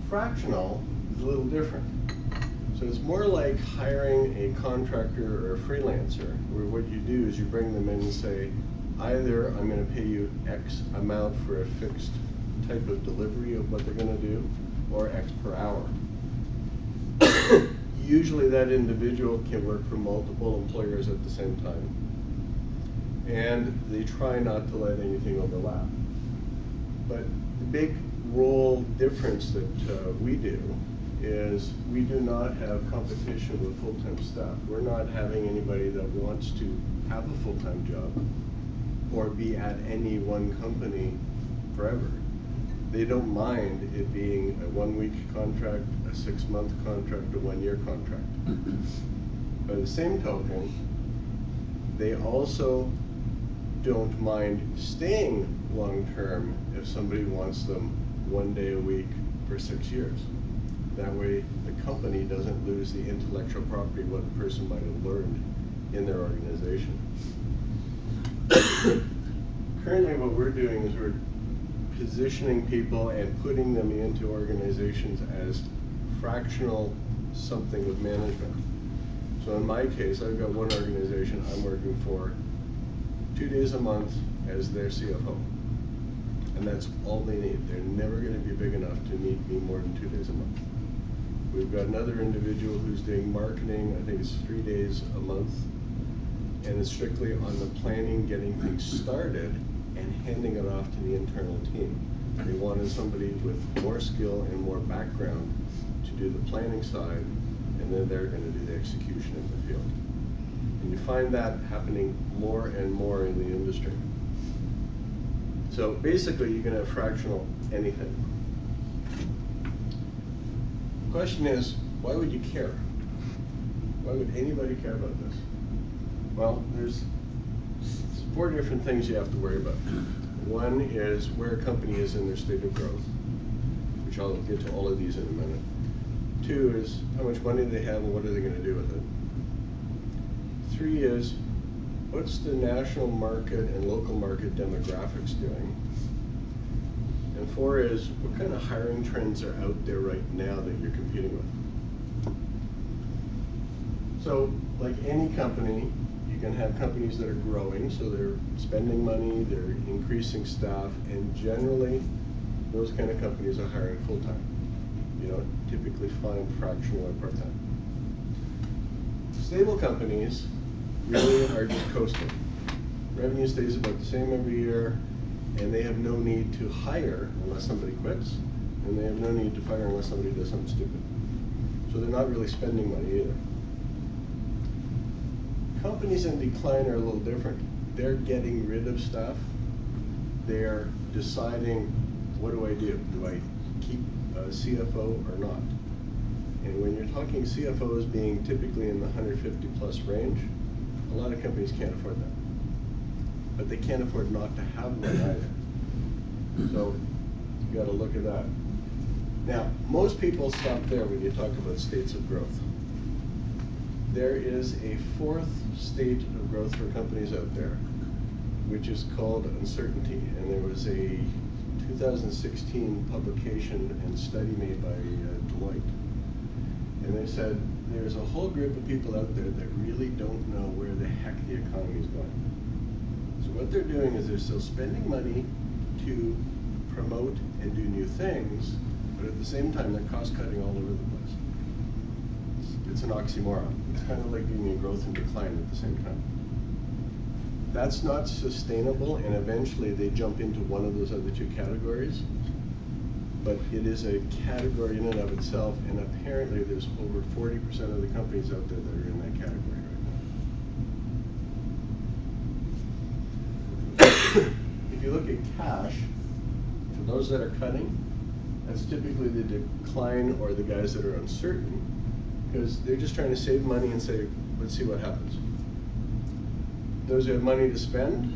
Fractional is a little different. So it's more like hiring a contractor or a freelancer, where what you do is you bring them in and say, either I'm going to pay you X amount for a fixed type of delivery of what they're going to do, or X per hour. Usually that individual can work for multiple employers at the same time. And they try not to let anything overlap. But the big role difference that we do is we do not have competition with full-time staff. We're not having anybody that wants to have a full-time job or be at any one company forever. They don't mind it being a 1-week contract, a 6-month contract, a 1-year contract. By the same token, they also don't mind staying long-term if somebody wants them 1 day a week for 6 years. That way, the company doesn't lose the intellectual property of what the person might have learned in their organization. Currently, what we're doing is we're positioning people and putting them into organizations as fractional something with management. So in my case, I've got one organization I'm working for 2 days a month as their CFO. And that's all they need. They're never going to be big enough to need me more than 2 days a month. We've got another individual who's doing marketing, I think it's 3 days a month, and it's strictly on the planning, getting things started, and handing it off to the internal team. They wanted somebody with more skill and more background to do the planning side, and then they're going to do the execution in the field. And you find that happening more and more in the industry. So basically, you can have fractional anything. The question is, why would you care? Why would anybody care about this? Well, there's 4 different things you have to worry about. One is where a company is in their state of growth, which I'll get to all of these in a minute. 2 is how much money they have and what are they going to do with it. 3 is what's the national market and local market demographics doing. And 4 is what kind of hiring trends are out there right now that you're competing with. So like any company, you can have companies that are growing, so they're spending money, they're increasing staff, and generally those kind of companies are hiring full-time. You don't typically find fractional or part-time. Stable companies really are just coasting. Revenue stays about the same every year, and they have no need to hire unless somebody quits, and they have no need to fire unless somebody does something stupid. So they're not really spending money either. Companies in decline are a little different. They're getting rid of staff. They're deciding, what do I do? Do I keep a CFO or not? And when you're talking CFOs being typically in the 150 plus range, a lot of companies can't afford that. But they can't afford not to have one either. So you got to look at that. Now, most people stop there when you talk about states of growth. There is a 4th state of growth for companies out there, which is called uncertainty. And there was a 2016 publication and study made by Deloitte. And they said there's a whole group of people out there that really don't know where the heck the economy is going. So what they're doing is they're still spending money to promote and do new things, but at the same time they're cost cutting all over the place. It's an oxymoron. It's kind of like being in growth and decline at the same time. That's not sustainable, and eventually they jump into one of those other two categories. But it is a category in and of itself, and apparently there's over 40% of the companies out there that are in that category right now. If you look at cash, for those that are cutting, that's typically the decline or the guys that are uncertain, because they're just trying to save money and say, let's see what happens. Those who have money to spend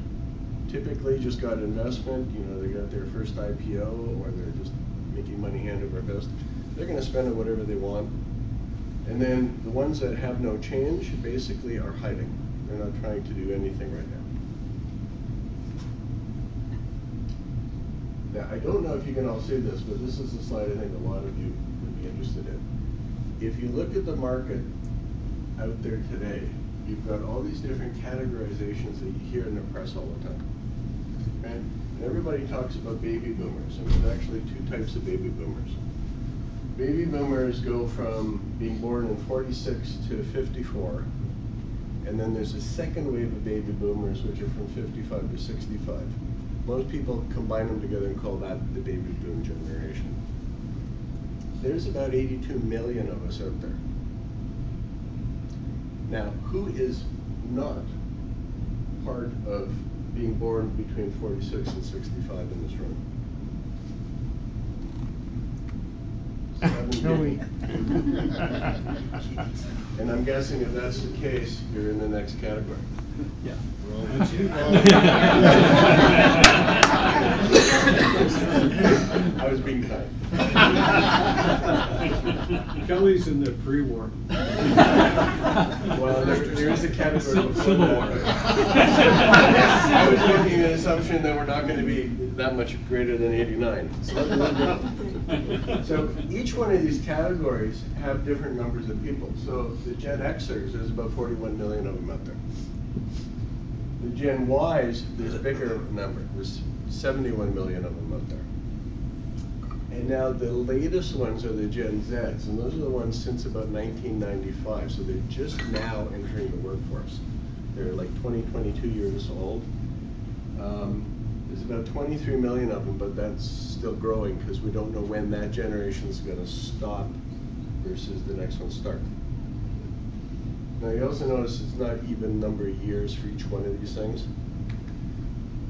typically just got investment, they got their first IPO, or they're just making money hand over fist. They're going to spend it whatever they want. And then the ones that have no change basically are hiding. They're not trying to do anything right now. Now, I don't know if you can all see this, but this is a slide I think a lot of you would be interested in. If you look at the market out there today, you've got all these different categorizations that you hear in the press all the time. Okay? And everybody talks about baby boomers, and there's actually two types of baby boomers. Baby boomers go from being born in 46 to 54, and then there's a second wave of baby boomers, which are from 55 to 65. Most people combine them together and call that the baby boom generation. There's about 82 million of us out there. Now, who is not part of being born between 46 and 65 in this room? 7 people. And I'm guessing if that's the case, you're in the next category. Yeah. I was being kind. Kelly's in the pre-war. Well, there is a category before Civil that. War. I was making an assumption that we're not going to be that much greater than 89. So each one of these categories have different numbers of people. So the Gen Xers, there's about 41 million of them out there. The Gen Ys, there's a bigger number. There's 71 million of them out there. And now the latest ones are the Gen Zs, and those are the ones since about 1995. So they're just now entering the workforce. They're like 22 years old. There's about 23 million of them, but that's still growing because we don't know when that generation is going to stop versus the next one start. Now you also notice it's not even number of years for each one of these things.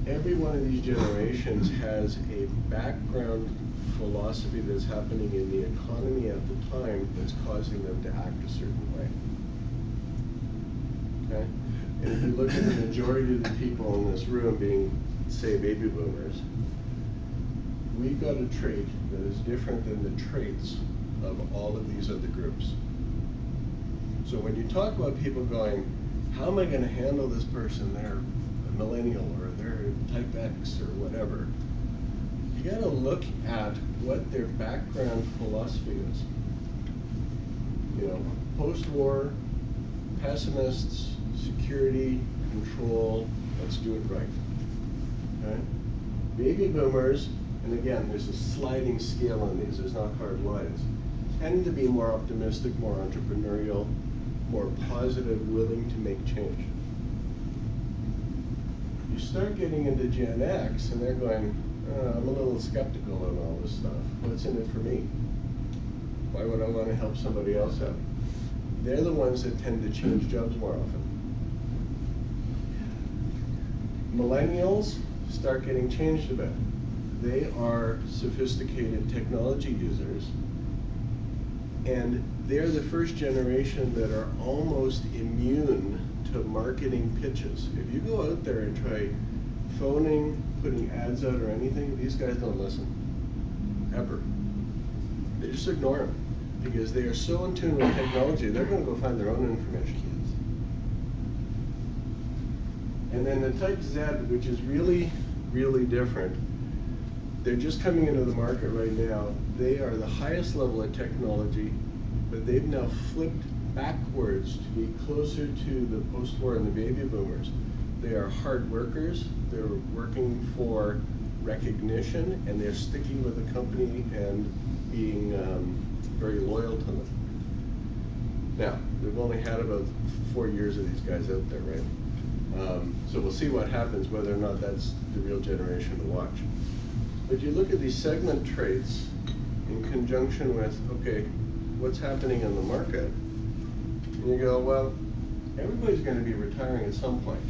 Every one of these generations has a background philosophy that's happening in the economy at the time that's causing them to act a certain way. Okay? And if you look at the majority of the people in this room being, say, baby boomers, we've got a trait that is different than the traits of all of these other groups. So when you talk about people going, how am I going to handle this person? They're a millennial or they're type X or whatever. You got to look at what their background philosophy is. Post-war, pessimists, security, control, let's do it right. Okay? Baby boomers, and again, there's a sliding scale on these, there's not hard lines, tend to be more optimistic, more entrepreneurial, more positive, willing to make change. You start getting into Gen X, and they're going, I'm a little skeptical on all this stuff. What's in it for me? Why would I want to help somebody else out? They're the ones that tend to change jobs more often. Millennials start getting changed a bit. They are sophisticated technology users, and they're the first generation that are almost immune to marketing pitches. If you go out there and try phoning, putting ads out or anything, these guys don't listen, ever. They just ignore them because they are so in tune with technology, they're going to go find their own information. And then the type Z, which is really, really different, they're just coming into the market right now. They are the highest level of technology, but they've now flipped backwards to be closer to the post-war and the baby boomers. They are hard workers, they're working for recognition, and they're sticking with the company and being very loyal to them. Now, we've only had about 4 years of these guys out there, right? So we'll see what happens, whether or not that's the real generation to watch. But you look at these segment traits in conjunction with, okay, what's happening in the market, and you go, well, everybody's going to be retiring at some point.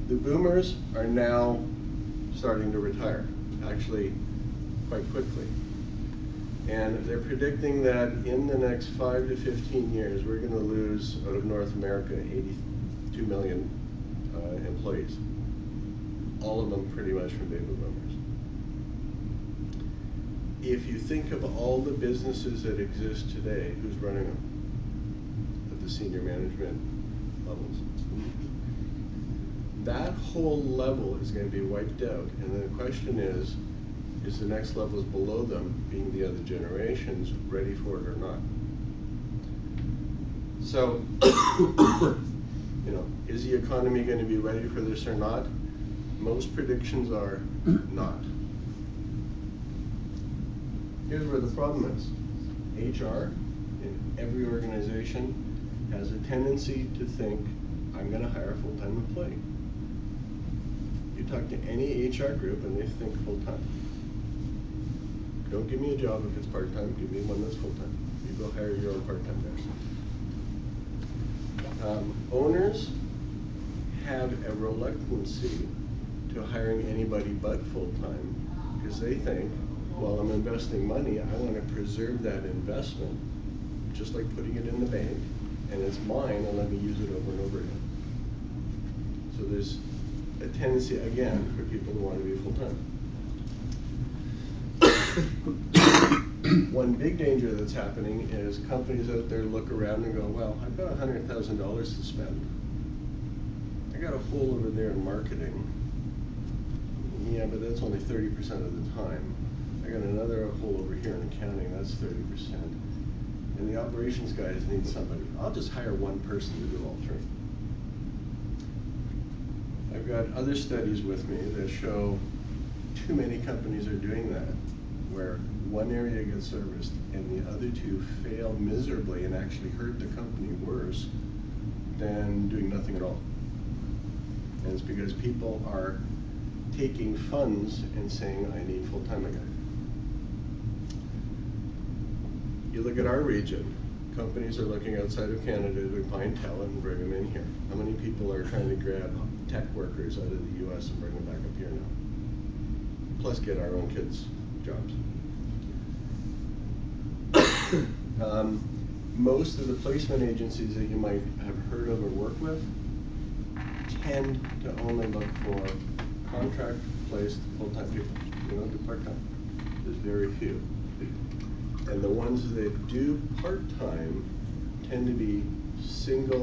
The boomers are now starting to retire, actually quite quickly. And they're predicting that in the next 5 to 15 years, we're going to lose, out of North America, 82 million employees. All of them pretty much from baby boomers. If you think of all the businesses that exist today, who's running them at the senior management levels? That whole level is going to be wiped out, and then the question is the next levels below them, being the other generations, ready for it or not? So, you know, is the economy going to be ready for this or not? Most predictions are not. Here's where the problem is. HR in every organization has a tendency to think, I'm going to hire a full-time employee. You talk to any HR group and they think full-time. Don't give me a job if it's part-time, give me one that's full-time. You go hire your own part-time guys. Owners have a reluctancy to hiring anybody but full-time because they think, well, I'm investing money, I want to preserve that investment, just like putting it in the bank, and it's mine, and let me use it over and over again. So there's a tendency, again, for people who want to be full-time. One big danger that's happening is companies out there look around and go, well, I've got $100,000 to spend. I got a hole over there in marketing. Yeah, but that's only 30% of the time. I got another hole over here in accounting, that's 30%. And the operations guys need somebody. I'll just hire one person to do all three. I've got other studies with me that show too many companies are doing that, where one area gets serviced and the other two fail miserably and actually hurt the company worse than doing nothing at all. And it's because people are taking funds and saying, I need full-time again. You look at our region, companies are looking outside of Canada to find talent and bring them in here. How many people are trying to grab tech workers out of the US and bring them back up here now? Plus get our own kids jobs. Most of the placement agencies that you might have heard of or work with tend to only look for contract-placed full-time people. They don't do part-time. There's very few. And the ones that do part-time tend to be single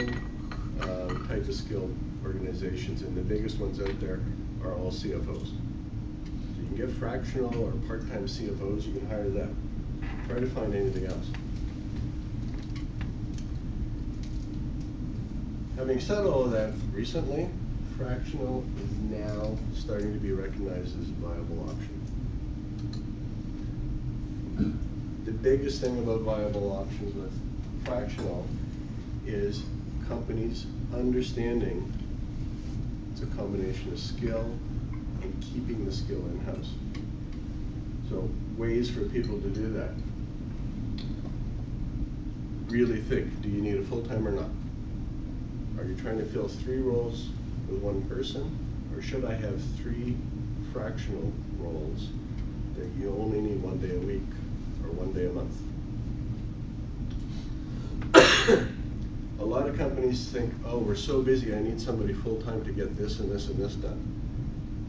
type of skilled organizations, and the biggest ones out there are all CFOs. So you can get fractional or part-time CFOs, you can hire them. Try to find anything else. Having said all of that, recently, fractional is now starting to be recognized as a viable option. The biggest thing about viable options with fractional is companies understanding it's a combination of skill and keeping the skill in-house. So ways for people to do that. Really think, do you need a full-time or not? Are you trying to fill 3 roles with one person? Or should I have 3 fractional roles that you only need 1 day a week or 1 day a month? A lot of companies think, oh, we're so busy, I need somebody full-time to get this and this and this done.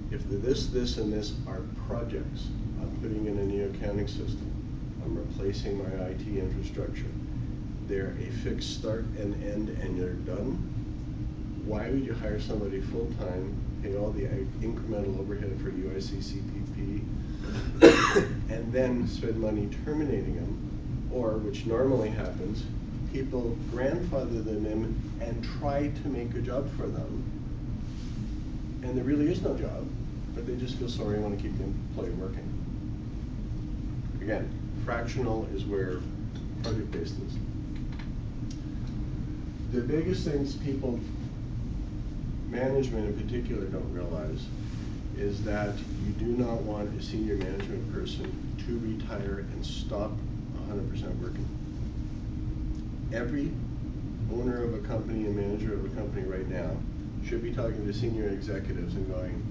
If the this, and this are projects, I'm putting in a new accounting system, I'm replacing my IT infrastructure, they're a fixed start and end and you're done, why would you hire somebody full-time, pay all the incremental overhead for UIC, CPP, and then spend money terminating them, or, which normally happens, people grandfather them in and try to make a job for them, and there really is no job, but they just feel sorry and want to keep the employee working. Again, fractional is where project-based is. The biggest things people management in particular don't realize is that you do not want a senior management person to retire and stop 100% working. Every owner of a company and manager of a company right now should be talking to senior executives and going,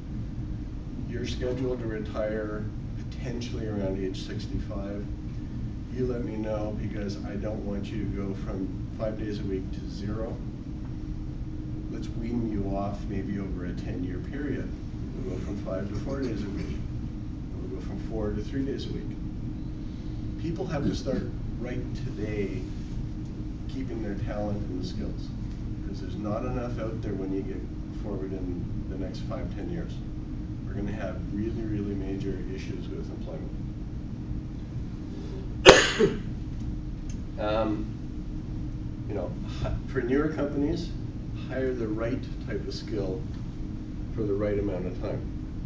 you're scheduled to retire potentially around age 65. You let me know, because I don't want you to go from 5 days a week to 0. Let's wean you off maybe over a 10-year period. We'll go from 5 to 4 days a week. We'll go from 4 to 3 days a week. People have to start right today keeping their talent and the skills, because there's not enough out there when you get forward in the next 5-10 years. We're going to have really, really major issues with employment. You know, for newer companies, hire the right type of skill for the right amount of time.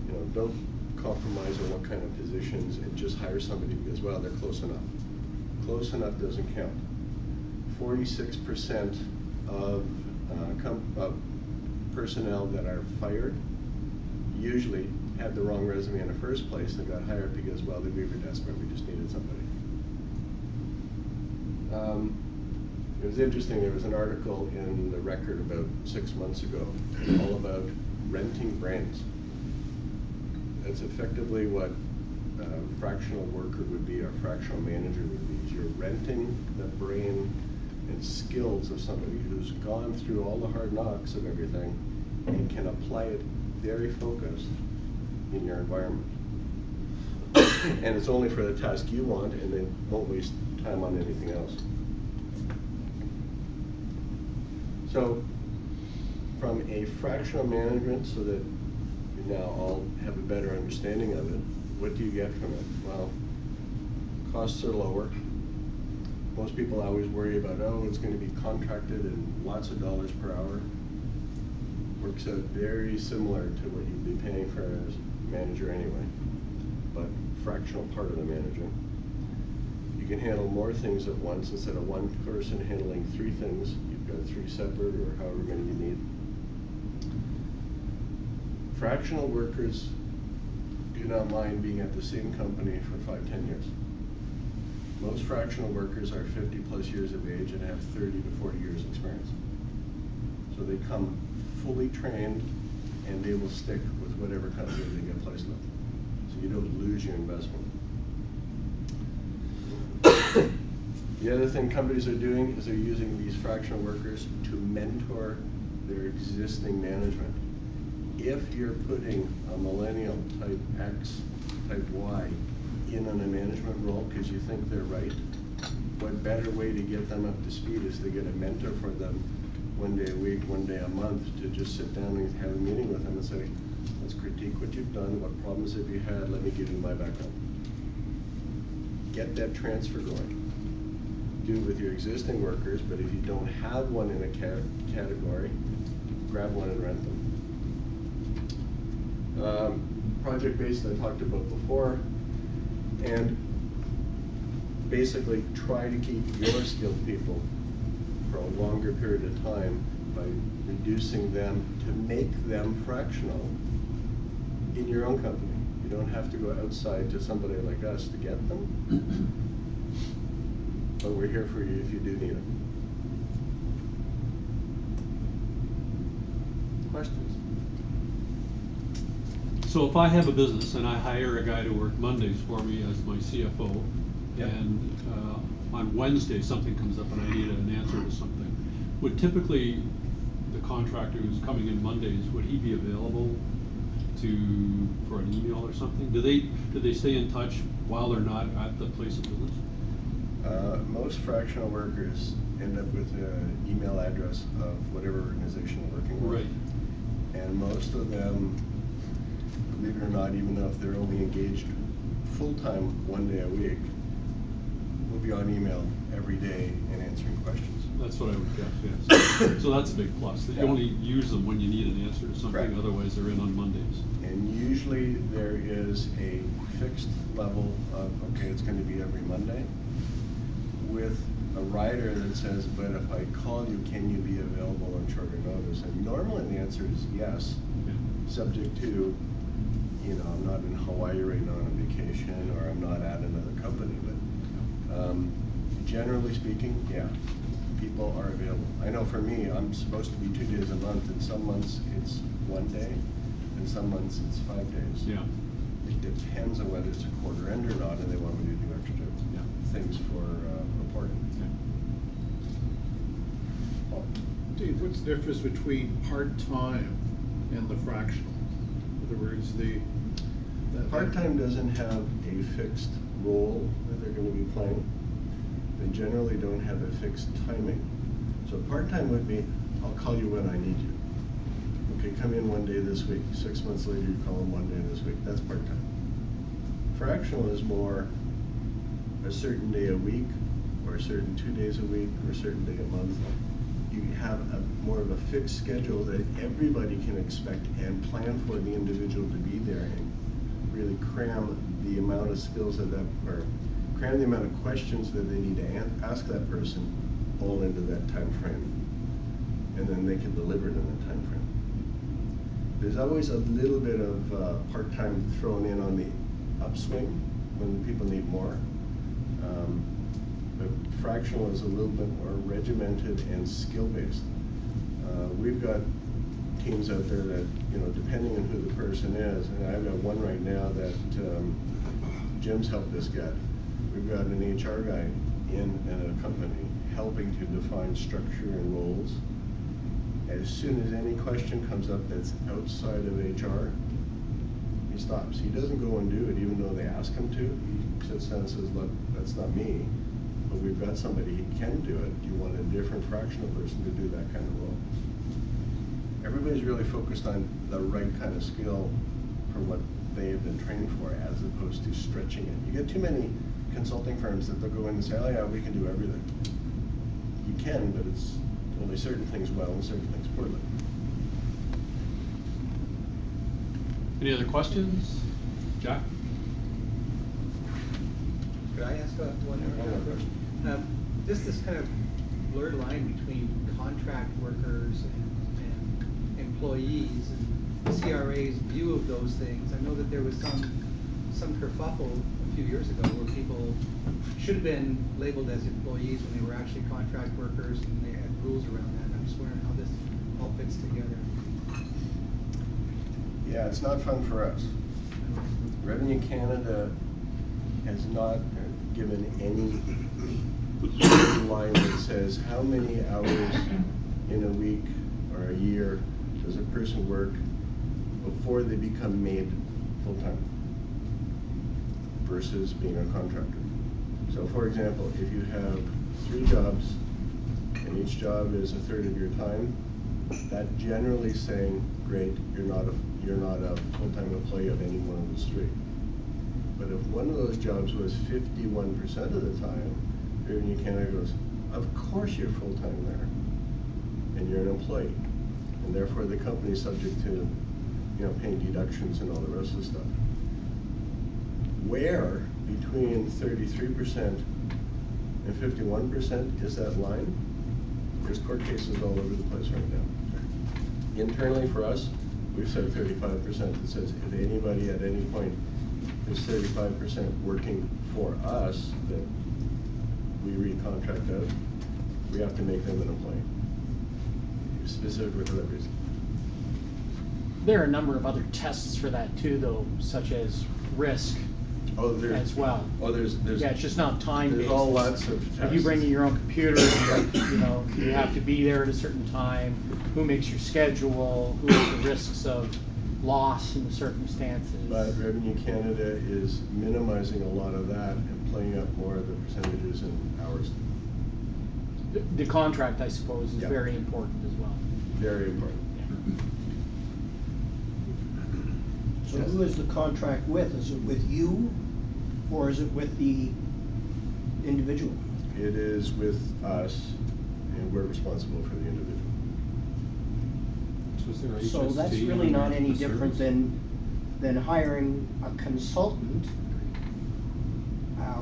You know, don't compromise on what kind of positions and just hire somebody because, well, they're close enough. Close enough doesn't count. 46% of personnel that are fired usually had the wrong resume in the first place and got hired because, well, we were desperate, we just needed somebody. It was interesting, there was an article in the Record about 6 months ago all about renting brains. That's effectively what a fractional worker would be, or fractional manager would be. You're renting the brain and skills of somebody who's gone through all the hard knocks of everything and can apply it very focused in your environment. And it's only for the task you want, and they won't waste time on anything else. So from a fractional management, so that you now all have a better understanding of it, what do you get from it? Well, costs are lower. Most people always worry about, oh, it's going to be contracted and lots of dollars per hour. Works out very similar to what you'd be paying for as a manager anyway, but fractional part of the manager. You can handle more things at once. Instead of one person handling 3 things, you've got 3 separate, or however many you need. Fractional workers do not mind being at the same company for 5-10 years. Most fractional workers are 50+ years of age and have 30 to 40 years experience. So they come fully trained, and they will stick with whatever company they get placed with. So you don't lose your investment. The other thing companies are doing is they're using these fractional workers to mentor their existing management. If you're putting a millennial type X, type Y in on a management role because you think they're right, what better way to get them up to speed is to get a mentor for them 1 day a week, 1 day a month, to just sit down and have a meeting with them and say, let's critique what you've done, what problems have you had, let me give you my background. Get that transfer going. Do it with your existing workers, but if you don't have one in a category, grab one and rent them. Project-based I talked about before, and basically try to keep your skilled people for a longer period of time by reducing them to make them fractional in your own company. You don't have to go outside to somebody like us to get them, but we're here for you if you do need them. Questions? So if I have a business and I hire a guy to work Mondays for me as my CFO, Yep. and on Wednesday something comes up and I need an answer to something, would typically the contractor who's coming in Mondays, would he be available for an email or something? Do they stay in touch while they're not at the place of business? Most fractional workers end up with an email address of whatever organization they're working with. Right. And most of them, believe it or not, even though if they're only engaged full-time 1 day a week, will be on email every day and answering questions. That's what I would guess, yes. So that's a big plus, that you Yeah. only use them when you need an answer to something, Right. otherwise they're in on Mondays. And usually there is a fixed level of, okay, it's going to be every Monday, with a rider that says, but if I call you, can you be available on shorter notice? And normally the answer is yes, subject to, you know, I'm not in Hawaii right now on a vacation, or I'm not at another company, but generally speaking, yeah, people are available. I know for me, I'm supposed to be 2 days a month, and some months it's 1 day, and some months it's 5 days. Yeah. It depends on whether it's a quarter end or not, and they want me to do extra things for reporting. Dave, what's the difference between part-time and the fractional? In other words, part-time doesn't have a fixed role that they're going to be playing. They generally don't have a fixed timing. So part-time would be, I'll call you when I need you. Okay, come in 1 day this week. 6 months later, you call them 1 day this week. That's part-time. Fractional is more a certain day a week, or a certain 2 days a week, or a certain day a month. You have more of a fixed schedule that everybody can expect and plan for the individual to be there, and really cram the amount of skills or cram the amount of questions that they need to ask that person all into that time frame. And then they can deliver it in that time frame. There's always a little bit of part-time thrown in on the upswing when people need more. But fractional is a little bit more regimented and skill-based. We've got teams out there that, you know, depending on who the person is, and I've got one right now that Jim's helped us get. We've got an HR guy in a company helping to define structure and roles. As soon as any question comes up that's outside of HR, he stops. He doesn't go and do it even though they ask him to. He sits down and says, look, that's not me, but we've got somebody who can do it. Do you want a different fractional person to do that kind of role? Everybody's really focused on the right kind of skill for what they have been trained for, as opposed to stretching it. You get too many consulting firms that they'll go in and say, oh yeah, we can do everything. You can, but it's only certain things well and certain things poorly. Any other questions? Jack? Could I ask one more question? Just this kind of blurred line between contract workers and employees, and the CRA's view of those things. I know that there was some kerfuffle a few years ago where people should have been labeled as employees when they were actually contract workers, and they had rules around that. I'm just wondering how this all fits together. Yeah, it's not fun for us. Revenue Canada has not given any line that says how many hours in a week or a year does a person work before they become made full-time versus being a contractor. So for example, if you have 3 jobs and each job is a third of your time, that generally saying, great, you're not a full-time employee of any one of those 3. But if one of those jobs was 51% of the time, Revenue Canada goes, of course you're full-time there, and you're an employee, and therefore the company is subject to, you know, paying deductions and all the rest of the stuff. Where between 33% and 51% is that line? There's court cases all over the place right now. Internally for us, we've said 35%. It says if anybody at any point is 35% working for us that we recontract out, we have to make them an employee, specifically for that reason. There are a number of other tests for that too, though, such as risk as well. Oh, there's yeah, it's just not time based. There's all lots of tests. If you bring in your own computer, you know, you have to be there at a certain time. Who makes your schedule? Who are the risks of loss in the circumstances? But Revenue Canada is minimizing a lot of that and playing up more of the percentages and hours. The contract, I suppose, is very important as well. Very important. So who is the contract with? Is it with you, or is it with the individual? It is with us, and we're responsible for the individual. So that's really not any different than hiring a consultant.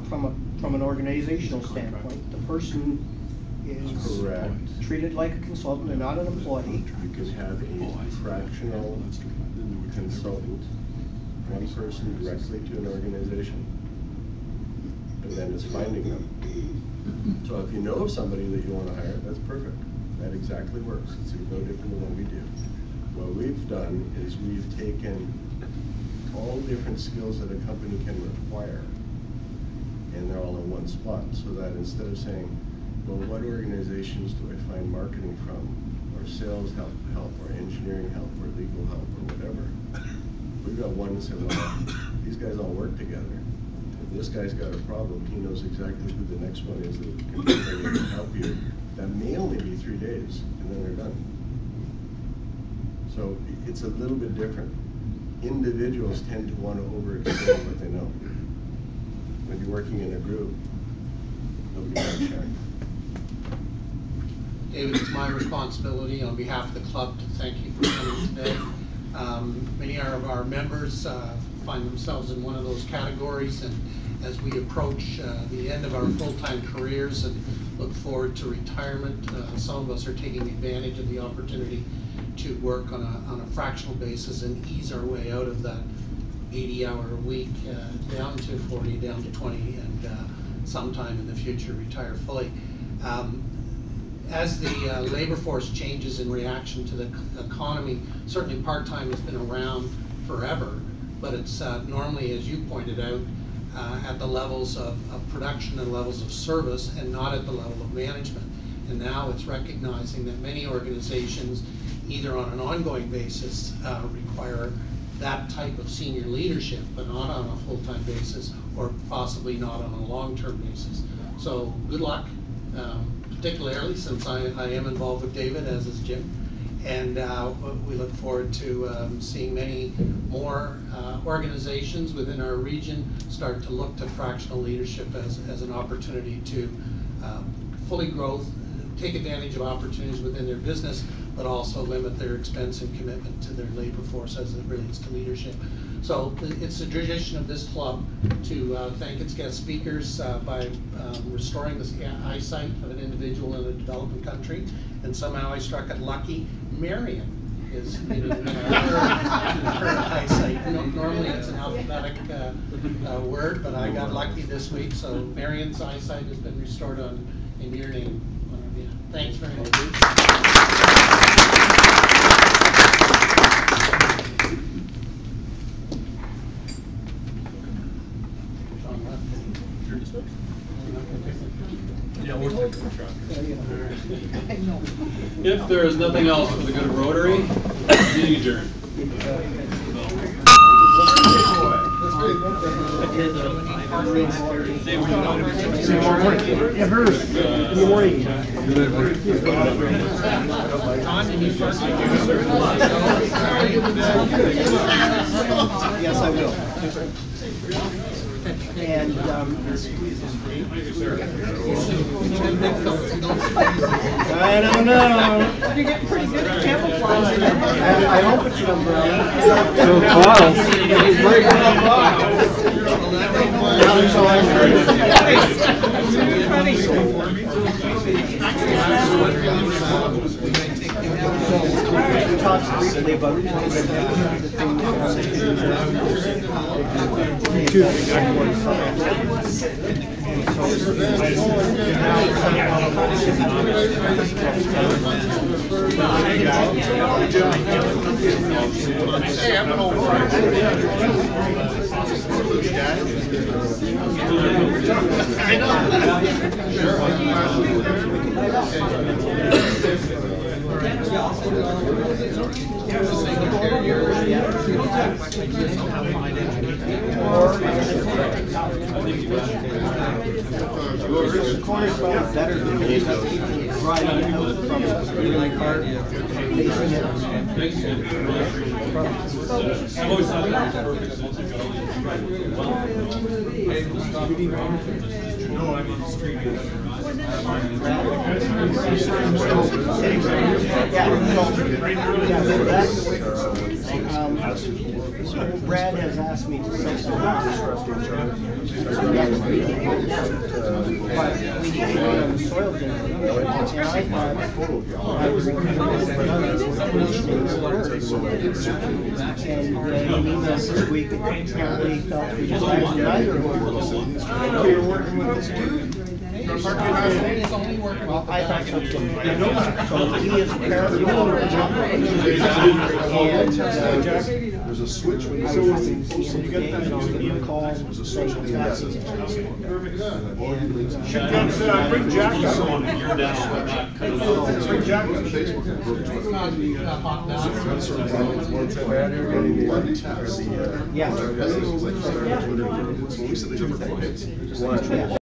from an organizational standpoint, the person is Correct. treated like a consultant and not an employee. You can have a fractional consultant, one person directly to an organization, and then it's finding them. So if you know of somebody that you want to hire, that's perfect. That exactly works. It's no different than what we do. What we've done is we've taken all different skills that a company can require, and they're all in one spot, so that instead of saying, well, what organizations do I find marketing from, or sales help, or engineering help, or legal help, or whatever, we've got one that said, well, these guys all work together. If this guy's got a problem, he knows exactly who the next one is that can bring in and help you. That may only be 3 days, and then they're done. So it's a little bit different. Individuals tend to want to overexplain what they know. When you're working in a group, nobody can share. David, it's my responsibility on behalf of the club to thank you for coming today. Many of our members find themselves in one of those categories, and as we approach the end of our full-time careers and look forward to retirement, some of us are taking advantage of the opportunity to work on a fractional basis and ease our way out of that 80-hour week down to 40, down to 20, and sometime in the future retire fully. As the labor force changes in reaction to the economy, certainly part-time has been around forever, but it's normally, as you pointed out, at the levels of production and levels of service and not at the level of management. And now it's recognizing that many organizations, either on an ongoing basis, require that type of senior leadership, but not on a full-time basis, or possibly not on a long-term basis. So good luck, particularly since I am involved with David, as is Jim. And we look forward to seeing many more organizations within our region start to look to fractional leadership as an opportunity to fully grow, take advantage of opportunities within their business, but also limit their expense and commitment to their labor force as it relates to leadership. So it's a tradition of this club to thank its guest speakers by restoring the eyesight of an individual in a developing country. And somehow I struck it lucky. Marion is getting her eyesight. Normally it's an alphabetic word, but I got lucky this week. So Marion's eyesight has been restored in your name. Thanks very much. If there is nothing else for the good of Rotary, meeting adjourned. Yes, I will. And I don't know. You're getting pretty good at camouflaging. I hope it's an umbrella. So We talked briefly about the better than me. Driving out from my car, facing it. Brad has asked me to send some next week, but we need to wait on the soil density. And I thought I was going to done these things first. And in an email this week, apparently felt we just had neither of them. You're working with this dude? Well, I thought so too. So he is apparently on the job. And there's a switch when you I was having to see him today, and I'll give him a call and say, bring Jack up. Bring Jack up. Yeah. We said they never quit.